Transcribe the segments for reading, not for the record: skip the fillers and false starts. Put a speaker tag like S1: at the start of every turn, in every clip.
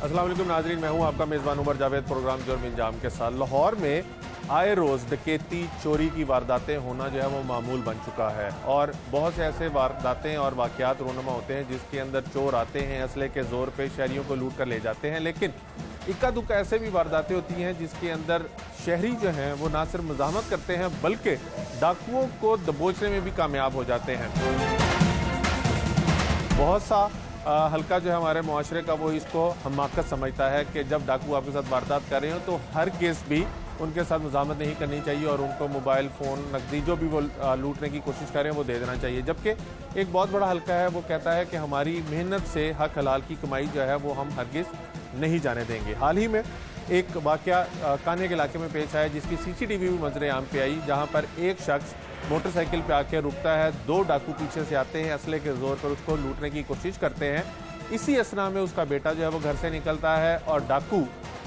S1: अस्सलाम वालेकुम नाजरीन, मैं हूं आपका मेज़बान उमर जावेद। प्रोग्राम जुर्म इंजाम के साथ लाहौर में आए रोज़ डकैती चोरी की वारदातें होना जो है वो मामूल बन चुका है और बहुत से ऐसे वारदातें और वाक़यात रूनुमा होते हैं जिसके अंदर चोर आते हैं, असले के ज़ोर पे शहरियों को लूट कर ले जाते हैं। लेकिन इक्का दुक्का ऐसे भी वारदातें होती हैं जिसके अंदर शहरी जो हैं वो ना सिर्फ मज़ाहमत करते हैं बल्कि डाकुओं को दबोचने में भी कामयाब हो जाते हैं। बहुत सा हल्का जो है हमारे मुआशरे का वो इसको हमाकत समझता है कि जब डाकू आपके साथ वारदात कर रहे हो तो हर केस भी उनके साथ मज़ाहमत नहीं करनी चाहिए और उनको मोबाइल फ़ोन नकदी जो भी वो लूटने की कोशिश करें वो दे देना चाहिए। जबकि एक बहुत बड़ा हल्का है वो कहता है कि हमारी मेहनत से हक हलाल की कमाई जो है वो हम हरगिज़ नहीं जाने देंगे। हाल ही में एक वाक़या कान्हे के इलाके में पेश आया जिसकी CCTV भी मंजर आम पे आई, जहाँ पर एक शख्स मोटरसाइकिल पे आके रुकता है, दो डाकू पीछे से आते हैं, असले के जोर पर उसको लूटने की कोशिश करते हैं। इसी असना में उसका बेटा जो है वो घर से निकलता है और डाकू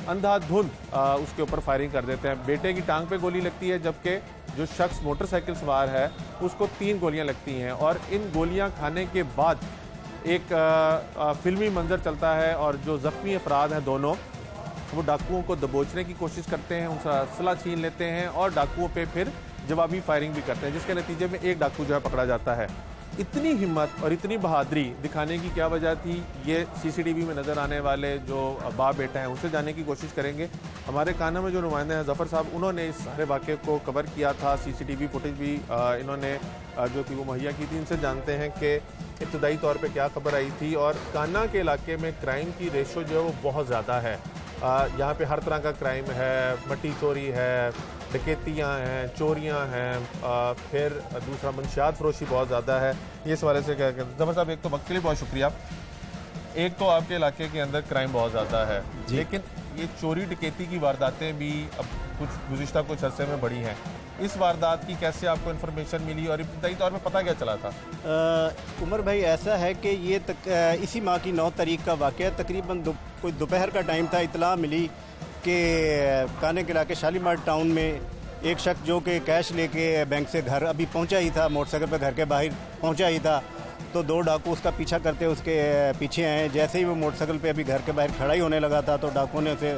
S1: अंधाधुंध उसके ऊपर फायरिंग कर देते हैं। बेटे की टांग पे गोली लगती है जबकि जो शख्स मोटरसाइकिल सवार है उसको 3 गोलियां लगती हैं और इन गोलियां खाने के बाद एक फिल्मी मंजर चलता है और जो जख्मी अफराद हैं दोनों वो डाकुओं को दबोचने की कोशिश करते हैं, उनसे असला छीन लेते हैं और डाकुओं पे फिर जवाबी फायरिंग भी करते हैं, जिसके नतीजे में एक डाकू जो है पकड़ा जाता है। इतनी हिम्मत और इतनी बहादुरी दिखाने की क्या वजह थी, ये CCTV में नज़र आने वाले जो बाप बेटा हैं उनसे जानने की कोशिश करेंगे। हमारे कान्हा में जो नुमाइंदे हैं ज़फ़र साहब, उन्होंने इस सारे वाक़े को कवर किया था, CCTV फुटेज भी इन्होंने जो थी वो मुहैया की थी। इनसे जानते हैं कि इब्तदाई तौर पर क्या खबर आई थी। और कान्हा के इलाके में क्राइम की रेशो जो है वो बहुत ज़्यादा है। यहाँ पे हर तरह का क्राइम है, मट्टी चोरी है, डकैतियाँ हैं, चोरियाँ हैं, फिर दूसरा मंशियात फरोशी बहुत ज़्यादा है। ये इस वाले से क्या कहते हैं ज़फ़र साहब, एक तो वक्त के लिए बहुत शुक्रिया। एक तो आपके इलाके के अंदर क्राइम बहुत ज़्यादा है, लेकिन ये चोरी डकैती की वारदातें भी अब गुज़िश्ता कुछ अरसे में बढ़ी हैं। इस वारदात की कैसे आपको इन्फॉर्मेशन मिली और इब्तदाई तौर पे पता क्या चला था?
S2: उमर भाई, ऐसा है कि ये इसी माह की 9 तारीख का वाक़या, तकरीबन कोई दोपहर का टाइम था। इतला मिली कि कान्हे के इलाके शालीमार टाउन में एक शख्स जो कि कैश लेके बैंक से घर अभी पहुंचा ही था, मोटरसाइकिल पर घर के बाहर पहुंचा ही था, तो 2 डाकू उसका पीछा करते उसके पीछे आए। जैसे ही वो मोटरसाइकिल पे अभी घर के बाहर खड़ा ही होने लगा था तो डाकुओं ने उसे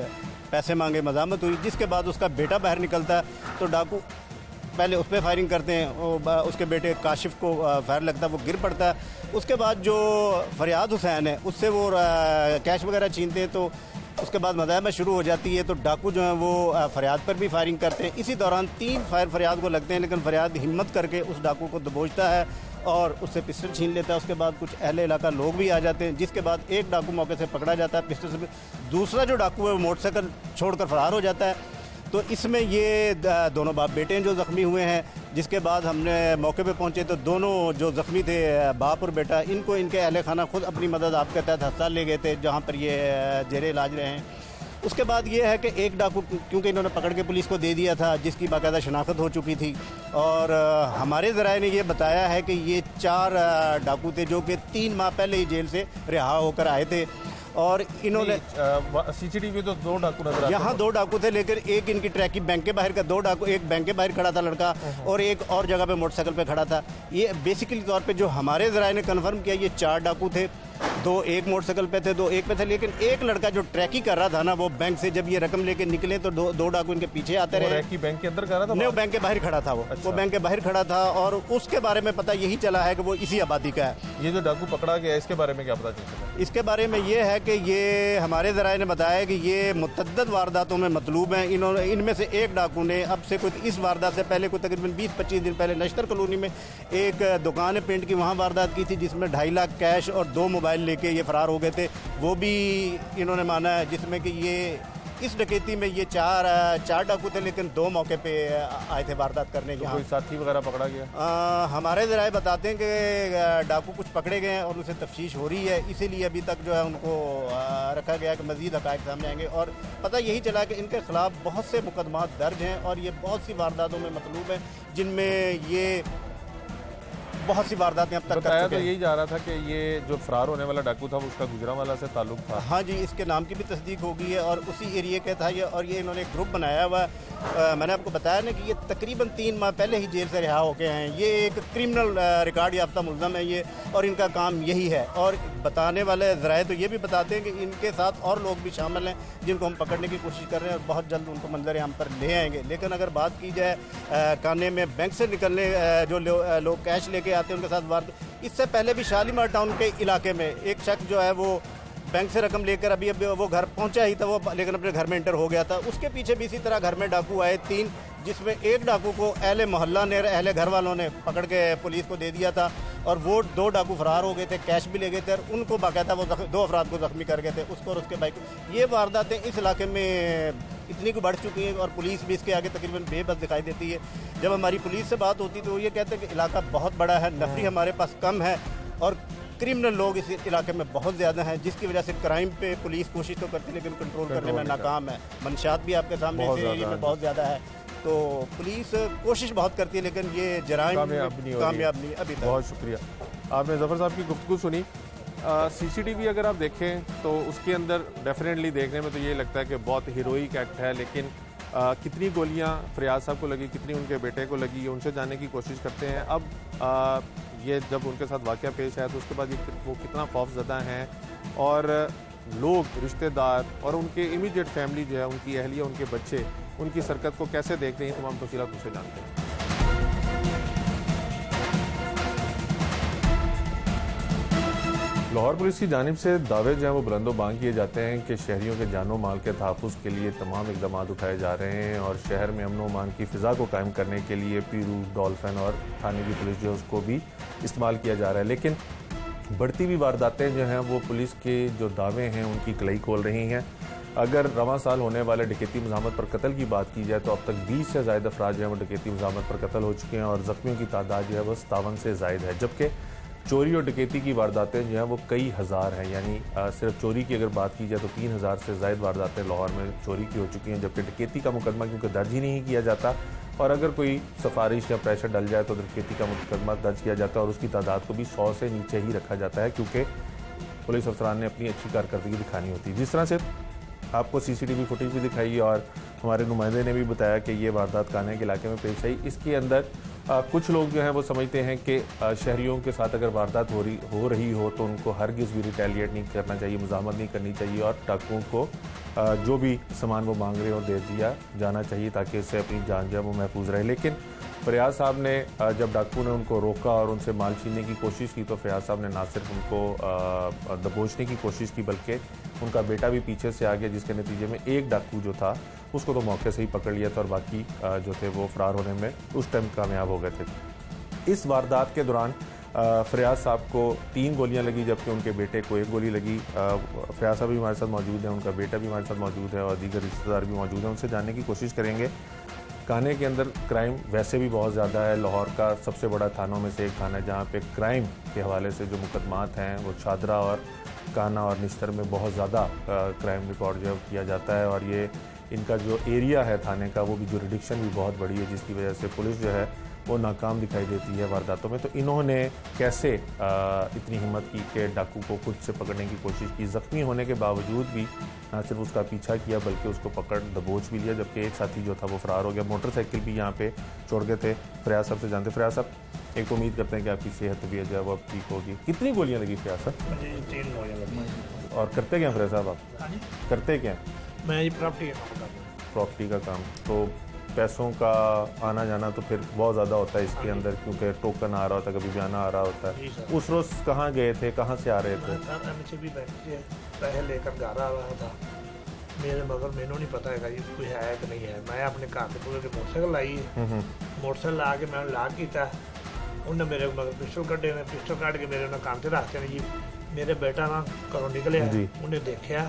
S2: पैसे मांगे, मज़ामत हुई, जिसके बाद उसका बेटा बाहर निकलता है तो डाकू पहले उस पर फायरिंग करते हैं। उसके बेटे काशिफ को फायर लगता है, वो गिर पड़ता है। उसके बाद जो फरियाद हुसैन है उससे वो कैश वगैरह छीनते हैं, तो उसके बाद मज़ाहमत शुरू हो जाती है। तो डाकू जो हैं वो फरियाद पर भी फायरिंग करते हैं। इसी दौरान 3 फायर फरियाद को लगते हैं, लेकिन फरियाद हिम्मत करके उस डाकू को दबोचता है और उससे पिस्टल छीन लेता है। उसके बाद कुछ अहले इलाका लोग भी आ जाते हैं, जिसके बाद एक डाकू मौके से पकड़ा जाता है पिस्टल से। दूसरा जो डाकू है वो मोटरसाइकिल छोड़कर फरार हो जाता है। तो इसमें ये दोनों बाप बेटे हैं जो ज़ख्मी हुए हैं। जिसके बाद हमने मौके पे पहुंचे तो दोनों जो ज़ख्मी थे, बाप और बेटा, इनको इनके अहले खाना खुद अपनी मदद आपके तहत अस्पताल ले गए थे, जहां पर ये जेरे इलाज रहे हैं। उसके बाद ये है कि एक डाकू, क्योंकि इन्होंने पकड़ के पुलिस को दे दिया था, जिसकी बाकायदा शनाख्त हो चुकी थी, और हमारे ज़राए ने ये बताया है कि ये 4 डाकू थे जो कि 3 माह पहले ही जेल से रिहा होकर आए थे। और इन्होंने
S1: CCTV तो 2 डाकू नजर आते हैं।
S2: यहाँ 2 डाकू थे, लेकिन एक इनकी ट्रैकी बैंक के बाहर का 2 डाकू, एक बैंक के बाहर खड़ा था लड़का और एक और जगह पे मोटरसाइकिल पे खड़ा था। ये बेसिकली तौर पे जो हमारे ज़राए ने कन्फर्म किया, ये 4 डाकू थे, 2 एक मोटरसाइकिल पे थे, 2 एक पे थे। लेकिन एक लड़का जो ट्रैकी कर रहा था ना, वो बैंक से जब ये रकम लेके निकले तो 2 डाकू इनके पीछे आते रहे।
S1: बैंक के अंदर कर रहा था?
S2: नहीं, वो बैंक के बाहर खड़ा था। वो बैंक के बाहर खड़ा था और उसके बारे में पता यही चला है कि वो इसी आबादी का है।
S1: ये जो डाकू पकड़ा गया इसके बारे में क्या पता चला?
S2: इसके बारे में ये है कि ये हमारे ज़राए ने बताया कि ये मुतअद्दिद वारदातों में मतलूब हैं। इनमें से एक डाकू ने अब से कुछ इस वारदात से पहले, कोई तकरीबन 20-25 दिन पहले नश्तर कॉलोनी में एक दुकान है पेंट की, वहाँ वारदात की थी, जिसमें 2.5 लाख कैश और 2 मोबाइल लेके ये फरार हो गए थे। वो भी इन्होंने माना है, जिसमें कि ये इस डकैती में ये 4 डाकू थे, लेकिन 2 मौके पे आए थे वारदात करने के।
S1: तो कोई साथी वगैरह पकड़ा गया?
S2: हमारे ज़राए बताते हैं कि डाकू कुछ पकड़े गए हैं और उनसे तफ्तीश हो रही है, इसीलिए अभी तक जो है उनको रखा गया कि मज़ीद हक़ाइक़ सामने आएंगे। और पता यही चला कि इनके ख़िलाफ़ बहुत से मुकदमात दर्ज हैं और ये बहुत सी वारदातों में मतलूब हैं, जिनमें ये बहुत सी वारदातें अब तक कर
S1: बताया
S2: चुके
S1: तो
S2: हैं।
S1: यही जा रहा था कि ये जो फरार होने वाला डाकू था वो उसका गुजरांवाला से ताल्लुक था।
S2: हाँ जी, इसके नाम की भी तस्दीक हो गई है और उसी एरिया का था ये, और ये इन्होंने एक ग्रुप बनाया हुआ है। मैंने आपको बताया ना कि ये तकरीबन 3 माह पहले ही जेल से रिहा होके हैं। ये एक क्रिमिनल रिकॉर्ड याफ्ता मुलज़म है ये, और इनका काम यही है। और बताने वाले ज़राए तो ये भी बताते हैं कि इनके साथ और लोग भी शामिल हैं जिनको हम पकड़ने की कोशिश कर रहे हैं और बहुत जल्द उनको मंजर आम पर ले आएंगे। लेकिन अगर बात की जाए काने में बैंक से निकलने जो लोग कैश लेके आते हैं उनके साथ वार, इससे पहले भी शालीमार टाउन के इलाके में एक शख्स जो है वो बैंक से रकम लेकर अभी वो घर पहुंचा ही था वो, लेकिन अपने घर में इंटर हो गया था। उसके पीछे भी इसी तरह घर में डाकू आए 3, जिसमें एक डाकू को अहले मोहल्ला ने, अहले घर वालों ने पकड़ के पुलिस को दे दिया था और वो 2 डाकू फरार हो गए थे, कैश भी ले गए थे और उनको बाकायदा वो 2 अफराद को जख्मी कर गए थे, उसको और उसके भाई को। ये वारदातें इस इलाके में इतनी को बढ़ चुकी हैं और पुलिस भी इसके आगे तकरीबन बेबस दिखाई देती है। जब हमारी पुलिस से बात होती तो वो ये कहते हैं कि इलाका बहुत बड़ा है, नफरी हमारे पास कम है और क्रिमिनल लोग इस इलाके में बहुत ज़्यादा हैं, जिसकी वजह से क्राइम पे पुलिस कोशिश तो करती है लेकिन कंट्रोल करने में नाकाम है। मंशात भी आपके सामने इस एरिया में बहुत ज़्यादा है, तो पुलिस कोशिश बहुत करती है लेकिन ये जराइम कामयाब नहीं अभी तक।
S1: बहुत शुक्रिया। आपने जफ़र साहब की गुफ्तगू सुनी। CCTV अगर आप देखें तो उसके अंदर डेफिनेटली देखने में तो ये लगता है कि बहुत हीरोइक एक्ट है, लेकिन कितनी गोलियां फरियाद साहब को लगी, कितनी उनके बेटे को लगी, उनसे जानने की कोशिश करते हैं। अब ये जब उनके साथ वाक़या पेश आया तो उसके बाद वो कितना खौफज़दा हैं और लोग, रिश्तेदार और उनके इमीडिएट फैमिली जो है, उनकी अहलिया, उनके बच्चे, उनकी सरकत को कैसे देख रहे हैं, तमाम तफसीलात उनसे जानते हैं। लाहौर पुलिस की जानिब से दावे जो हैं वो बुलंदोबांग किए जाते हैं कि शहरियों के जानो माल के तहफ़्फ़ुज़ के लिए तमाम इक़दाम उठाए जा रहे हैं और शहर में अमन व अमान की फ़िज़ा को कायम करने के लिए पीरू, डॉल्फिन और थाने की पुलिस जो है उसको भी इस्तेमाल किया जा रहा है। लेकिन बढ़ती हुई वारदातें जो हैं वो पुलिस के जो दावे हैं उनकी कलई खोल रही हैं। अगर रवां साल होने वाले डकैती मज़ामत पर कत्ल की बात की जाए तो अब तक 20 से ज़ायद अफराद जो हैं वो डकैती मज़ामत पर कत्ल हो चुके हैं और ज़ख्मियों की तादाद जो है वो 57 से ज़ायद है, जबकि चोरी और डकैती की वारदातें जो हैं वो कई हज़ार हैं। यानी सिर्फ चोरी की अगर बात की जाए तो 3000 से ज़ायद वारदातें लाहौर में चोरी की हो चुकी हैं, जबकि डकैती का मुकदमा क्योंकि दर्ज ही नहीं किया जाता और अगर कोई सिफारिश या प्रेशर डल जाए तो डकैती का मुकदमा दर्ज किया जाता है और उसकी तादाद को भी 100 से नीचे ही रखा जाता है, क्योंकि पुलिस अफसरान ने अपनी अच्छी कारकर्दगी दिखानी होती है। जिस तरह से आपको CCTV फुटेज भी दिखाई और हमारे नुमाइंदे ने भी बताया कि ये वारदात काने के इलाके में पेश आई। इसके अंदर कुछ लोग जो हैं वो समझते हैं कि शहरियों के साथ अगर वारदात हो रही हो तो उनको हरगिज़ भी रिटेलिएट नहीं करना चाहिए, मुज़ाहमत नहीं करनी चाहिए और डाकुओं को जो भी सामान वो मांग रहे हो दे दिया जाना चाहिए ताकि उससे अपनी जान जो है वो महफूज रहे। लेकिन फरियाद साहब ने जब डाकू ने उनको रोका और उनसे माल छीनने की कोशिश की तो फरियाद साहब ने ना सिर्फ उनको दबोचने की कोशिश की बल्कि उनका बेटा भी पीछे से आ गया, जिसके नतीजे में एक डाकू जो था उसको तो मौके से ही पकड़ लिया था और बाकी जो थे वो फरार होने में उस टाइम कामयाब हो गए थे। इस वारदात के दौरान फरियाद साहब को 3 गोलियां लगी जबकि उनके बेटे को 1 गोली लगी। फरियाद साहब भी हमारे साथ मौजूद हैं, उनका बेटा भी हमारे साथ मौजूद है और दीगर रिश्तेदार भी मौजूद हैं, उनसे जानने की कोशिश करेंगे। काने के अंदर क्राइम वैसे भी बहुत ज़्यादा है। लाहौर का सबसे बड़ा थानों में से एक थाना है जहाँ पे क्राइम के हवाले से जो मुकदमात हैं वो शादरा और काना और निश्तर में बहुत ज़्यादा क्राइम रिकॉर्ड जो किया जाता है और ये इनका जो एरिया है थाने का वो भी जुरिडिक्शन भी बहुत बड़ी है, जिसकी वजह से पुलिस जो है वो नाकाम दिखाई देती है वारदातों में। तो इन्होंने कैसे इतनी हिम्मत की कि डाकू को खुद से पकड़ने की कोशिश की, ज़ख्मी होने के बावजूद भी ना सिर्फ उसका पीछा किया बल्कि उसको पकड़ दबोच भी लिया, जबकि एक साथी जो था वो फरार हो गया। मोटरसाइकिल भी यहाँ पे छोड़ गए थे। फरियाद साहब से जानते। फरियाद साहब, एक तो उम्मीद करते हैं कि आपकी सेहत भी जो है वो अब ठीक होगी। कितनी गोलियाँ लगी फरियाद साहब?
S3: 3 गोलियाँ लगी।
S1: और करते क्या फरियाद साहब आप? करते क्या?
S3: मैं ये प्रॉपर्टी का काम करता हूँ।
S1: प्रॉपर्टी का काम, तो पैसों का आना जाना तो फिर बहुत ज़्यादा होता है इसके अंदर, क्योंकि टोकन आ रहा होता है, कभी बयाना आ रहा होता है। उस रोज़ कहाँ गए थे, कहाँ से आ रहे थे?
S3: MSB बैंक से पैसे लेकर घर आ रहा था मेरे, मगर मैंने नहीं पता है कि कोई है कि नहीं है। मैं अपने घर से पूरे मोटरसाइकिल लाई है, मोटरसाइकिल ला के मैंने लॉक किया, उन्हें मेरे मगर पिस्टल कटे ने, पिस्टल कट के मेरे काम से रखते हैं जी। मेरे बेटा ना घरों निकले, उन्हें देखा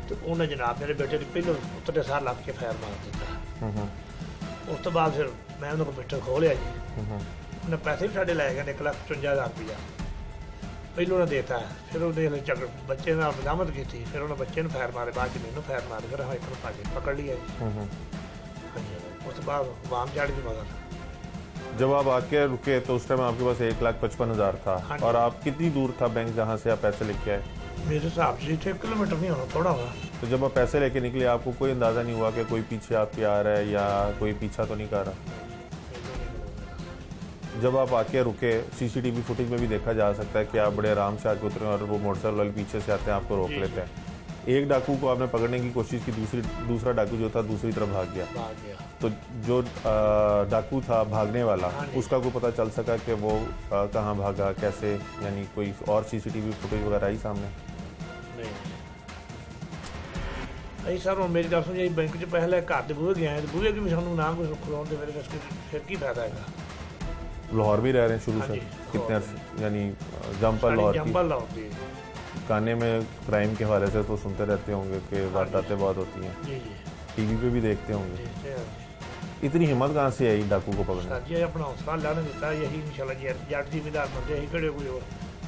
S3: तो उन्हें जनाब मेरे बेटे ने पहले उतरे सार लग के फायर मार दिता। उस तो बाद फिर मैं उन्होंने पिस्टल खोलिया जी, उन्हें पैसे भी साढ़े लै गए 1,55,000 रुपया पहले उन्हें देता है। फिर उन्हें चक्कर बच्चे ने मजामत की थी, फिर उन्हें बच्चे ने फायर मारे, बाद मैंने फायर मारे, फिर एक पकड़ लिया जी। हाँ जी, उस बाद वाम चढ़ गई मगर
S1: जब आप आके रुके तो उस टाइम आपके पास 1,55,000 था
S3: हाँ जी।
S1: और आप कितनी दूर था बैंक जहाँ से आप पैसे लेके आए?
S3: मेरे हिसाब से 1 किलोमीटर नहीं होना, थोड़ा होगा।
S1: तो जब आप पैसे लेके निकले आपको कोई अंदाज़ा नहीं हुआ कि कोई पीछे आपके आ रहा है या कोई पीछा तो नहीं कर रहा? जब आप आके रुके सीसीटीवी फुटेज में भी देखा जा सकता है कि आप बड़े आराम से आके उतरे और वो मोटरसाइकिल वाले पीछे से आते हैं, आपको रोक
S3: जी,
S1: लेते हैं। एक डाकू को आपने पकड़ने की कोशिश की, दूसरा डाकू जो था दूसरी तरफ भाग गया।
S3: भाग गया।
S1: तो जो डाकू था भागने वाला
S3: हाँ जी।
S1: उसका कोई पता चल सका कि वो कहाँ भागा, कैसे, यानी कोई और सीसीटीवी फुटेज वगैरह आई सामने?
S3: नहीं अई सर हुण मेरी गल सुन जी, बैंक च पैसे लेके घर दे बूहे गए हैं, बूहे की भी सानू ना कोई खुलाउण दे, मेरे फिर की फायदा है?
S1: लाहौर भी रह रहे हैं शुरू
S3: हाँ
S1: से?
S3: जी,
S1: कितने
S3: लाहौर
S1: अरसे? यानी जमपल लाहौर की
S3: जंबल लाहौर दी।
S1: गाने में क्राइम के हवाले से तो सुनते रहते होंगे कि वारदातें बहुत होती हैं,
S3: जी जी
S1: टीवी पे भी देखते होंगे।
S3: जी जी
S1: इतनी हिम्मत कहाँ से आई डाकू को पकड़ने?
S3: सर जी अपना हौसला लाने दिता, यही इंशाल्लाह जी जट जिमीदार बंदे ही खड़े कोई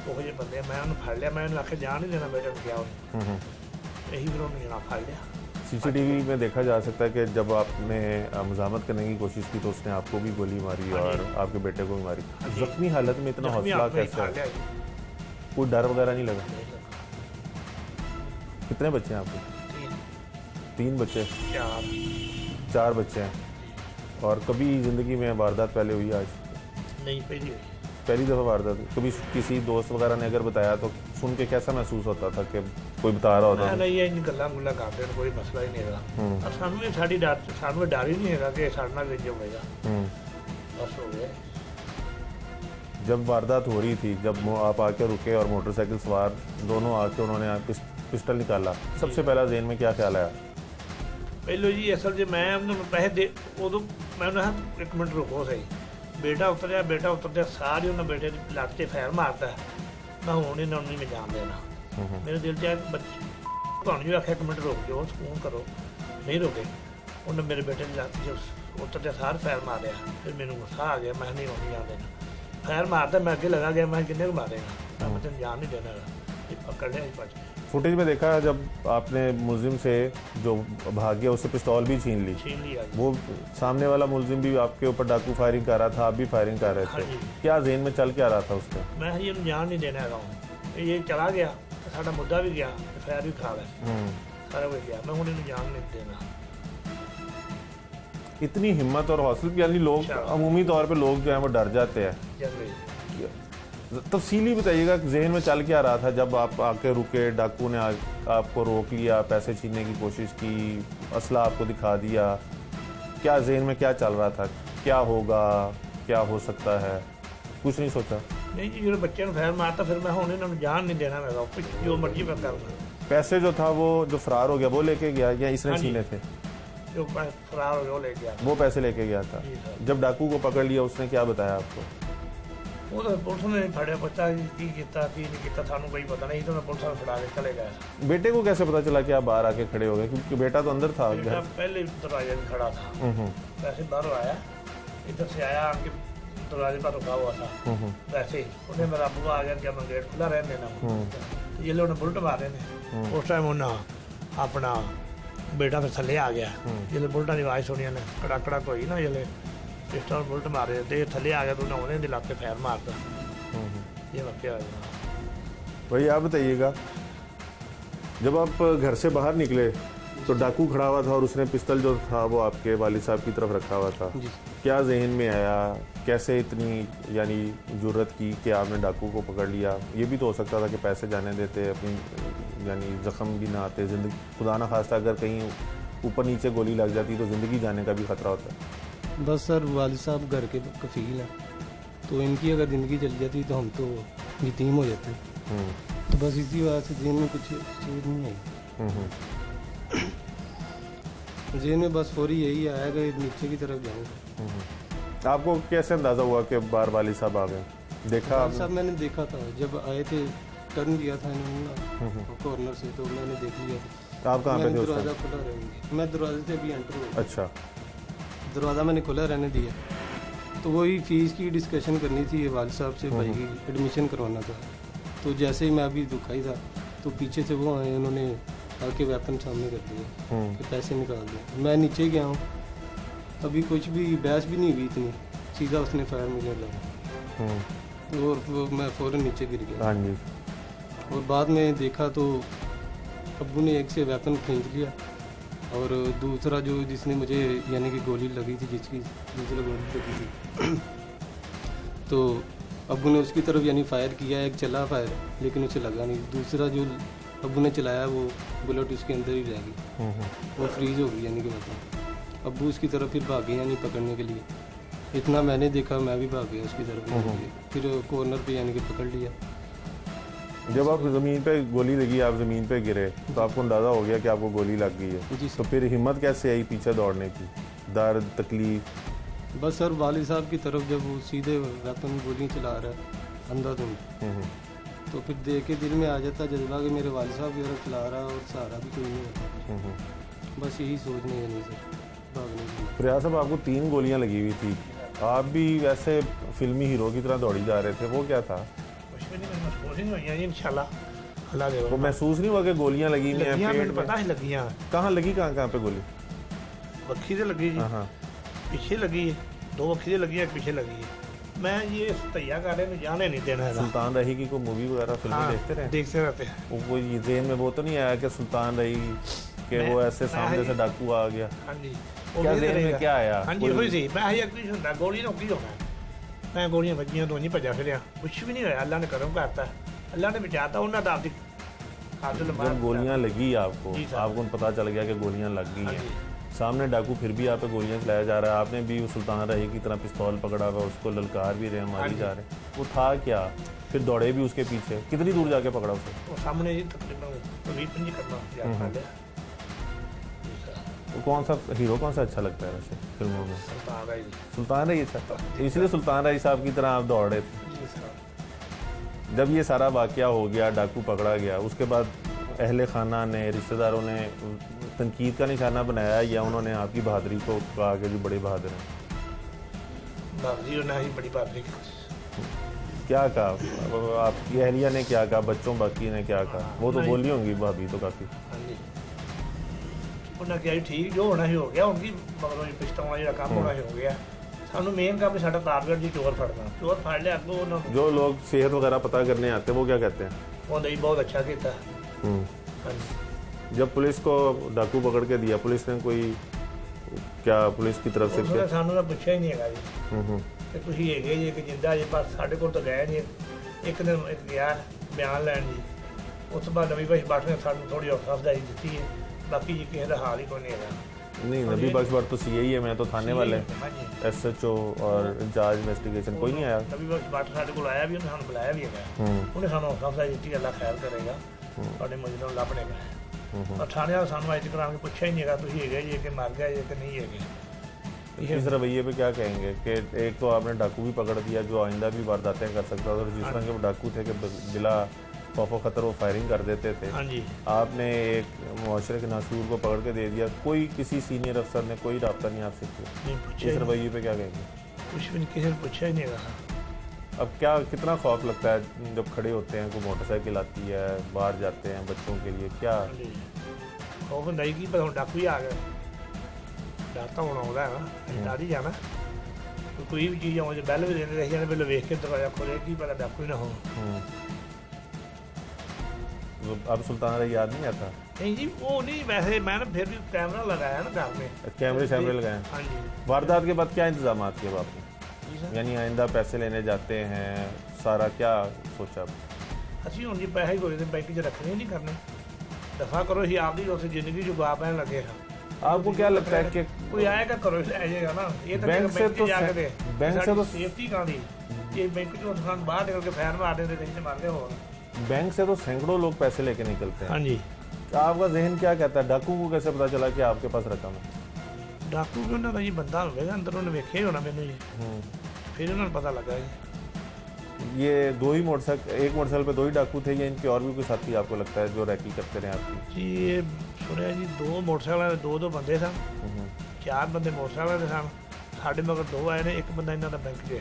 S3: वो जे बंदे, मैं उन्हें फड़ लिया, मैं उन्हें आखे जान नहीं देना बेटे क्या हो, यही फिर उन्होंने जना फड़ लिया।
S1: सीसीटीवी में देखा जा सकता है कि जब आपने मजामत करने की कोशिश की तो उसने आपको भी गोली मारी
S3: हाँ जी।
S1: और आपके बेटे को भी मारी।
S3: हाँ जी।
S1: जख्मी हालत में इतना
S3: जख्मी
S1: हौसला
S3: हाथ में ही
S1: कैसे
S3: फड़
S1: है?
S3: लिया जी।
S1: कोई डर वगैरह नहीं लगा?
S3: नहीं लगा।
S1: कितने बच्चे हैं आपके? 3 बच्चे? 4 बच्चे हैं। और कभी ज़िंदगी में वारदात पहले हुई आज?
S3: नहीं पहली हुई।
S1: पहली दफ़ा वारदात हुई। कभी किसी दोस्त वगैरह ने अगर बताया तो सुन के कैसा महसूस होता था कि कोई बता रहा होता
S3: मैं
S1: था?
S3: नहीं ये गल्ला गुल्ला करते कोई मसला ही नहीं है, और सानू भी साडी डर ही नहीं है कि साडे नाल इंज होएगा, बस हो गया।
S1: जब वारदात हो रही थी, जब आप आके रुके और मोटरसाइकिल सवार दोनों आके उन्होंने पिस्टल निकाला, सबसे पहला ज़हन में क्या ख्याल आया?
S3: पहलो जी असल जे मैं उन्होंने पैसे दे उदों मैं उन्हें 1 मिनट रुको सही, बेटा उतरदे सारे उन्हें बेटे की लत्त से फैर मारता है, मैं हूँ नहीं मैं जान देना। मेरे दिल च बच्चे तुहानू जो आखिया 1 मिनट रुक जाओ, सुकून करो, नहीं रुके, उन्हें मेरे बेटे की लत्त जो उतरदे सार फैर मारिया, फिर मैंने गुस्सा आ गया, मैं नहीं होनी जान देना, फैर मारता मैं अगे लगा गया, मैं किन्ने को मारेगा, मैं तेन जान नहीं देना, ये पकड़ लिया बच गया।
S1: फुटेज में देखा जब आपने मुलजिम से जो भाग गया उससे पिस्तौल भी छीन ली, वो सामने वाला मुलजिम भी आपके ऊपर डाकू फायरिंग कर रहा था, आप भी फायरिंग कर रहे
S3: हाँ
S1: थे,
S3: जी।
S1: क्या ज़हन में चल क्या रहा था उसके?
S3: मैं ये जान नहीं देना है, ये चला गया तो साडा मुद्दा भी गया, फैर भी खा गया, सारा कुछ गया, मैं उन्हें जान नहीं देना।
S1: इतनी हिम्मत और हौसला, यानी लोग अमूमी तौर पे लोग जो है वो डर जाते हैं।
S3: जंगली
S1: तफसीली बताइएगा जहन में चल क्या रहा था जब आप आके रुके, डाकू ने आपको रोक लिया, पैसे छीनने की कोशिश की, असला आपको दिखा दिया, क्या जहन में क्या चल रहा था, क्या होगा, क्या हो सकता है? कुछ नहीं सोचा?
S3: नहीं जी, जो बच्चे ने फैर मारता फिर मैं हूँ इन्होंने जान नहीं देना, मैं जो मर्जी मैं करूँगा।
S1: पैसे जो था वो जो फरार हो गया वो लेके गया या इसने
S3: हाँ जी।
S1: छीने थे?
S3: जो फरार हो गया वो ले गया,
S1: वो पैसे लेके गया था।
S3: जी सर।
S1: जब डाकू को पकड़ लिया उसने क्या बताया आपको?
S3: वो तो पुलिस ने फड़िया, पता की किया की नहीं किया सानू कोई पता नहीं, तो मैं पुलिस ने फड़ा के चले गया।
S1: बेटे को कैसे पता चला कि आप बाहर आके खड़े हो गए, क्योंकि बेटा तो अंदर था?
S3: बेटा पहले दरवाजे में खड़ा था, वैसे बाहर आया, इधर से आया, आके दरवाजे पर रुका हुआ था, वैसे ही उन्हें मेरा बुआ आ गया, क्या मैं गेट खुला रहने देना, ये लोग बुलट मारे ने, उस टाइम उन्हें अपना बेटा फिर थले आ गया, जिसले बुलटा की आवाज़ सुनी ने कड़ाकड़ा कोई ना, जिसले पिस्टल बुलट मारे तो ये थले आ गया, तो उन्हें उन्हें दिलाते फैर मारता, ये वाक्य है।
S1: भाई आप बताइएगा, जब आप घर से बाहर निकले तो डाकू खड़ा हुआ था और उसने पिस्तल जो था वो आपके वालिद साहब की तरफ रखा हुआ था, क्या जहन में आया, कैसे इतनी यानी जुर्रत की कि आपने डाकू को पकड़ लिया? ये भी तो हो सकता था कि पैसे जाने देते, अपनी यानी ज़ख्म भी ना आते, ज़िंदगी खुदा ना खास्ता अगर कहीं ऊपर नीचे गोली लग जाती तो ज़िंदगी जाने का भी ख़तरा होता है।
S4: बस सर वालिद साहब घर के कफ़ील हैं, तो इनकी अगर ज़िंदगी चली जाती तो हम तो यतीम हो जाते, तो बस इसी वजह से जेल में कुछ चीज़ नहीं आई, जेल में बस फौरी यही आया कि नीचे की तरफ जाऊँ।
S1: आपको कैसे अंदाज़ा हुआ कि बार वालिद साहब आ गए? देखा
S4: वालिद साहब मैंने देखा था जब आए थे, टर्न किया था इन्होंने कॉर्नर से, तो मैंने देख लिया था।
S1: आप कहाँ पे थे उस
S4: दरवाज़ा
S1: टाइम?
S4: खुला रहेंगे, मैं दरवाजे से अभी एंटर हुआ,
S1: अच्छा,
S4: दरवाज़ा मैंने खुला रहने दिया, तो वही फ़ीस की डिस्कशन करनी थी वालिद साहब से, भाई की एडमिशन करवाना था, तो जैसे ही मैं अभी दुखाई था तो पीछे से वो आए, उन्होंने आके वेपन सामने कर दिया कि पैसे निकाल दिए। मैं नीचे गया हूँ, अभी कुछ भी बहस भी नहीं हुई इतनी, सीधा उसने फायर मुझे लगा और मैं फ़ौरन नीचे गिर गया।
S1: हाँ जी।
S4: और बाद में देखा तो अब्बू ने एक से वेपन खींच लिया और दूसरा जो जिसने मुझे यानी कि गोली लगी थी, जिसकी दूसरा गोली लगी थी तो अब्बू ने उसकी तरफ यानी फायर किया, एक चला फायर लेकिन उसे लगा नहीं। दूसरा जो अब्बू ने चलाया वो बुलेट उसके अंदर ही रह गई, वो फ्रीज हो गई यानी कि मतलब। अब्बू उसकी तरफ फिर भागे यानी पकड़ने के लिए, इतना मैंने देखा मैं भी भाग गया उसकी तरफ। फिर कॉर्नर पे यानी कि पकड़ लिया।
S1: जब आप ज़मीन पे गोली लगी, आप ज़मीन पे गिरे तो आपको अंदाज़ा हो गया कि आपको गोली लग गई है।
S4: जी
S1: तो फिर हिम्मत कैसे आई पीछे दौड़ने की? दर्द, तकलीफ?
S4: बस सर वालिद साहब की तरफ जब वो सीधे वेपन गोली चला रहा है अंधाधुंध, तो फिर देख के दिल में आ जाता जज्बा कि मेरे वालिद साहब की तरफ चला रहा है और सहारा भी कोई नहीं होता। बस यही सोचने है नहीं सर भागने की।
S1: फरियाद साहब, आपको 3 गोलियां लगी हुई थी, आप भी वैसे फिल्मी हीरो की तरह दौड़ी जा रहे थे, वो क्या था?
S3: कुछ भी नहीं, मैं महसूस ही नहीं हुई जी इंशाल्लाह अल्लाह दे।
S1: वो महसूस नहीं हुआ कि गोलियां लगी हुई हैं
S3: लगियां
S1: पेट
S3: मैंने
S1: में?
S3: पता है लगियां
S1: कहाँ लगी, कहाँ पे गोली?
S3: वक्खी से लगी जी,
S1: हाँ।
S3: पीछे लगी है, 2 वक्खी से लगी है, एक पीछे लगी है। मैं ये तैयार कर रहे में जाने नहीं देना है।
S1: सुल्तान रही की कोई मूवी वगैरह फिल्में देखते रहे?
S3: देखते रहते हैं।
S1: वो ये ज़हन में वो तो नहीं आया कि सुल्तान रही कि वो ऐसे सामने से डाकू आ गया?
S3: हाँ जी,
S1: क्या ज़हन में क्या आया?
S3: हाँ जी होई सी मैं ये कुछ ਹੁੰਦਾ ਗੋਲੀ ਨੂੰ ਕੀ ਹੋਣਾ। मैं गोलियां ਵੱਜੀਆਂ ਤੋਂ ਨਹੀਂ ਭੱਜਿਆ ਫਿਰਿਆ, कुछ भी नहीं होया, अल्लाह ने करम करता, अल्लाह ने बचाता। ਉਹਨਾਂ ਦਾ ਆਪਦੀ ਕਾਤਲ ਮਾਰ
S1: जब गोलियां लगी आपको,
S3: जी सर।
S1: आपको पता चल गया कि गोलियां लग गई
S3: हाँ
S1: हैं,
S3: जी।
S1: सामने डाकू फिर भी आप पे गोलियां चलाया जा रहा है, आपने भी उस सुल्तान रही की तरह पिस्तौल पकड़ा हुआ, उसको ललकार भी रहे हैं,
S3: हाँ
S1: मारी
S3: जी।
S1: जा रहे हैं, वो था क्या? फिर दौड़े भी उसके पीछे, कितनी दूर जाके पकड़ा उसे?
S3: वो सामने जी तकरीबन 20-25 करना याद कर लिया।
S1: वो कौन सा हीरो कौन सा अच्छा लगता है वैसे फिल्मों में?
S3: सुल्तान राय जी।
S1: सुल्तान रही अच्छा, इसलिए सुल्तान रही साहब की तरह आप दौड़ रहे थे।
S3: जी सर।
S1: जब ये सारा वाकया हो गया, डाकू पकड़ा गया, उसके बाद अहले खाना ने, रिश्तेदारों ने तनकीद का निशाना बनाया या उन्होंने आपकी बहादुरी को कहा कि जो बड़े बहादुर हैं?
S3: बाबरी ने ही बड़ी बात की।
S1: क्या कहा आपकी अहलिया ने, क्या कहा बच्चों बाकी ने क्या कहा? वो तो
S3: नहीं।
S1: बोली होंगी भाभी तो काफ़ी।
S3: हाँ जी, उन्हें कहा ठीक जो होना ही हो गया, उनकी मगरों पिछताना जो काम होना ही हो गया। सानू मेन काम साਡਾ टारगेट जी चोर फड़ना, चोर फड़ लिया अगो उन्होंने
S1: जो लोग सेहत वगैरह पता करने आते हैं वो क्या कहते हैं?
S3: उन्होंने जी बहुत अच्छा किया। हाँ जी।
S1: जब पुलिस को डाकू पकड़ के दिया, पुलिस ने कोई क्या पुलिस की तरफ से
S3: उसने
S1: क्या?
S3: सानू ਤਾਂ ਪੁੱਛਿਆ ਹੀ ਨਹੀਂ ਹੈਗਾ ਜੀ ਕਿ ਤੁਸੀਂ ਹੈਗੇ ਜੀ ਕਿ ਜਿੰਦਾ ਜੇ, ਪਰ ਸਾਡੇ ਕੋਲ ਤਾਂ ਗਏ ਨਹੀਂ। ਇੱਕ ਦਿਨ ਇੱਕ ਗਿਆ ਬਿਆਨ ਲੈਣ ਜੀ, ਉਸ ਤੋਂ ਬਾਅਦ ਨਵੀਂ ਬਖਸ਼ ਬਾਟ ਨੇ ਸਾਨੂੰ ਥੋੜੀ ਹੌਸਲਾ ਅਫਜ਼ਾਈ ਦਿੱਤੀ ਹੈ, ਬਾਕੀ ਜੀ ਕਿਸੇ ਦਾ ਹਾਲ ਹੀ ਕੋਈ ਨਹੀਂ ਹੈਗਾ।
S1: नहीं, नबी बख्श भट्ट तो सीए ही है, मैं तो थाने वाले
S3: हाँ जी,
S1: SHO और इंचार्ज इन्वेस्टिगेशन कोई नहीं आया।
S3: ਨਵੀਂ ਬਖਸ਼ ਬਾਟ ਸਾਡੇ ਕੋਲ ਆਇਆ ਵੀ, ਉਹਨੇ ਸਾਨੂੰ ਬੁਲਾਇਆ ਵੀ ਹੈਗਾ। ਉਹਨੇ ਸਾਨੂੰ ਹੌਸਲਾ ਅਫਜ਼ਾਈ ਦਿੱਤੀ, ਅੱਲਾ ਖੈਰ ਕਰੇਗਾ, ਤੁਹਾਡੇ ਮੁਜਰਮ ਲੱਭਣੇ ਗਏ। ਪਰ ਥਾਣੇ ਵਾਲਾ ਸਾਨੂੰ ਅੱਜ ਤੱਕ ਆ ਕੇ ਪੁੱਛਿਆ ਹੀ ਨਹੀਂ ਹੈਗਾ ਤੁਸੀਂ ਹੈਗੇ ਜੀ ਕਿ ਮਰ ਗਏ ਜੀ कि नहीं हैगे।
S1: इस रवैये पे क्या कहेंगे कि एक तो आपने डाकू भी पकड़ दिया जो आइंदा भी वारदातें कर सकता था, और जिस तरह के वो डाकू थे कि बिला खौफ खतर वो फायरिंग कर देते थे,
S3: हाँ जी,
S1: आपने एक मुआशरे के नासूर को पकड़ के दे दिया, कोई किसी सीनियर अफसर ने कोई रब्ता नहीं आपसे किया।
S3: नहीं पूछा
S1: इस
S3: ही नहीं,
S1: रवैये पे क्या कहेंगे?
S3: कुछ भी नहीं, किसी ने पूछा ही नहीं रहा।
S1: अब क्या कितना खौफ लगता है जब खड़े होते हैं, कोई मोटरसाइकिल आती है, बाहर जाते हैं बच्चों के लिए, क्या?
S3: हाँ जी, खौफ नहीं की पर डाकू ही आ गए, डर तो होना होता है ना, डर ही जाना। कोई भी चीज़ आए बैल भी देने रही जाने, पहले वेख के दरवाजा खोले कि पहले डाकू ही ना हो।
S1: तो अब सुल्तान रही याद नहीं आता?
S3: नहीं जी वो नहीं, वैसे मैं ना फिर भी कैमरा लगाया ना घर में,
S1: कैमरे शैमरे लगाए?
S3: हाँ जी।
S1: वारदात के बाद क्या इंतजाम किए आपने?
S3: जी सर,
S1: यानी आइंदा पैसे लेने जाते हैं, सारा क्या सोचा?
S3: ਅਸੀਂ ਹੁਣ ਜੀ ਪੈਸੇ ਹੀ ਕੋਈ ਬੈਂਕ 'ਚ ਰੱਖਣੇ ਨਹੀਂ करने, दफा करो ही आपकी उस जिंदगी जो गा पैन लगे हैं।
S1: आपको क्या लगता है कि
S3: कोई आएगा करो ले जाएगा ना, ये तो
S1: बैंक से तो
S3: जाके दे
S1: बैंक से तो
S3: सेफ्टी कहाँ दी, ये बैंक जो दुकान बाहर निकल के फैन मार देते थे, मारते हो।
S1: बैंक से तो सैकड़ों लोग पैसे लेके निकलते
S3: हाँ
S1: हैं।
S3: जी,
S1: आपका जहन क्या कहता है, डाकू को कैसे पता चला कि आपके पास रकम है?
S3: डाकू भी उन्होंने जी बंदा होगा अंदर, उन्हें वेखे ही होना मैंने जी, फिर उन्होंने पता लगा जी।
S1: ये दो ही मोटरसाइकिल, एक मोटरसाइकिल पे 2 ही डाकू थे या इनके और भी कोई साथी आपको लगता है जो रैकी करते रहे आपकी?
S3: जी ये सुनिया जी 2 मोटरसाइकिल 2 बंदे सन, 4 बंदे मोटरसाइकिल ਦੇ ਸਨ, ਸਾਡੇ ਮਗਰ 2 ਆਏ ਨੇ, ਇੱਕ ਬੰਦਾ ਇਹਨਾਂ ਦਾ ਬੈਂਕ 'ਚ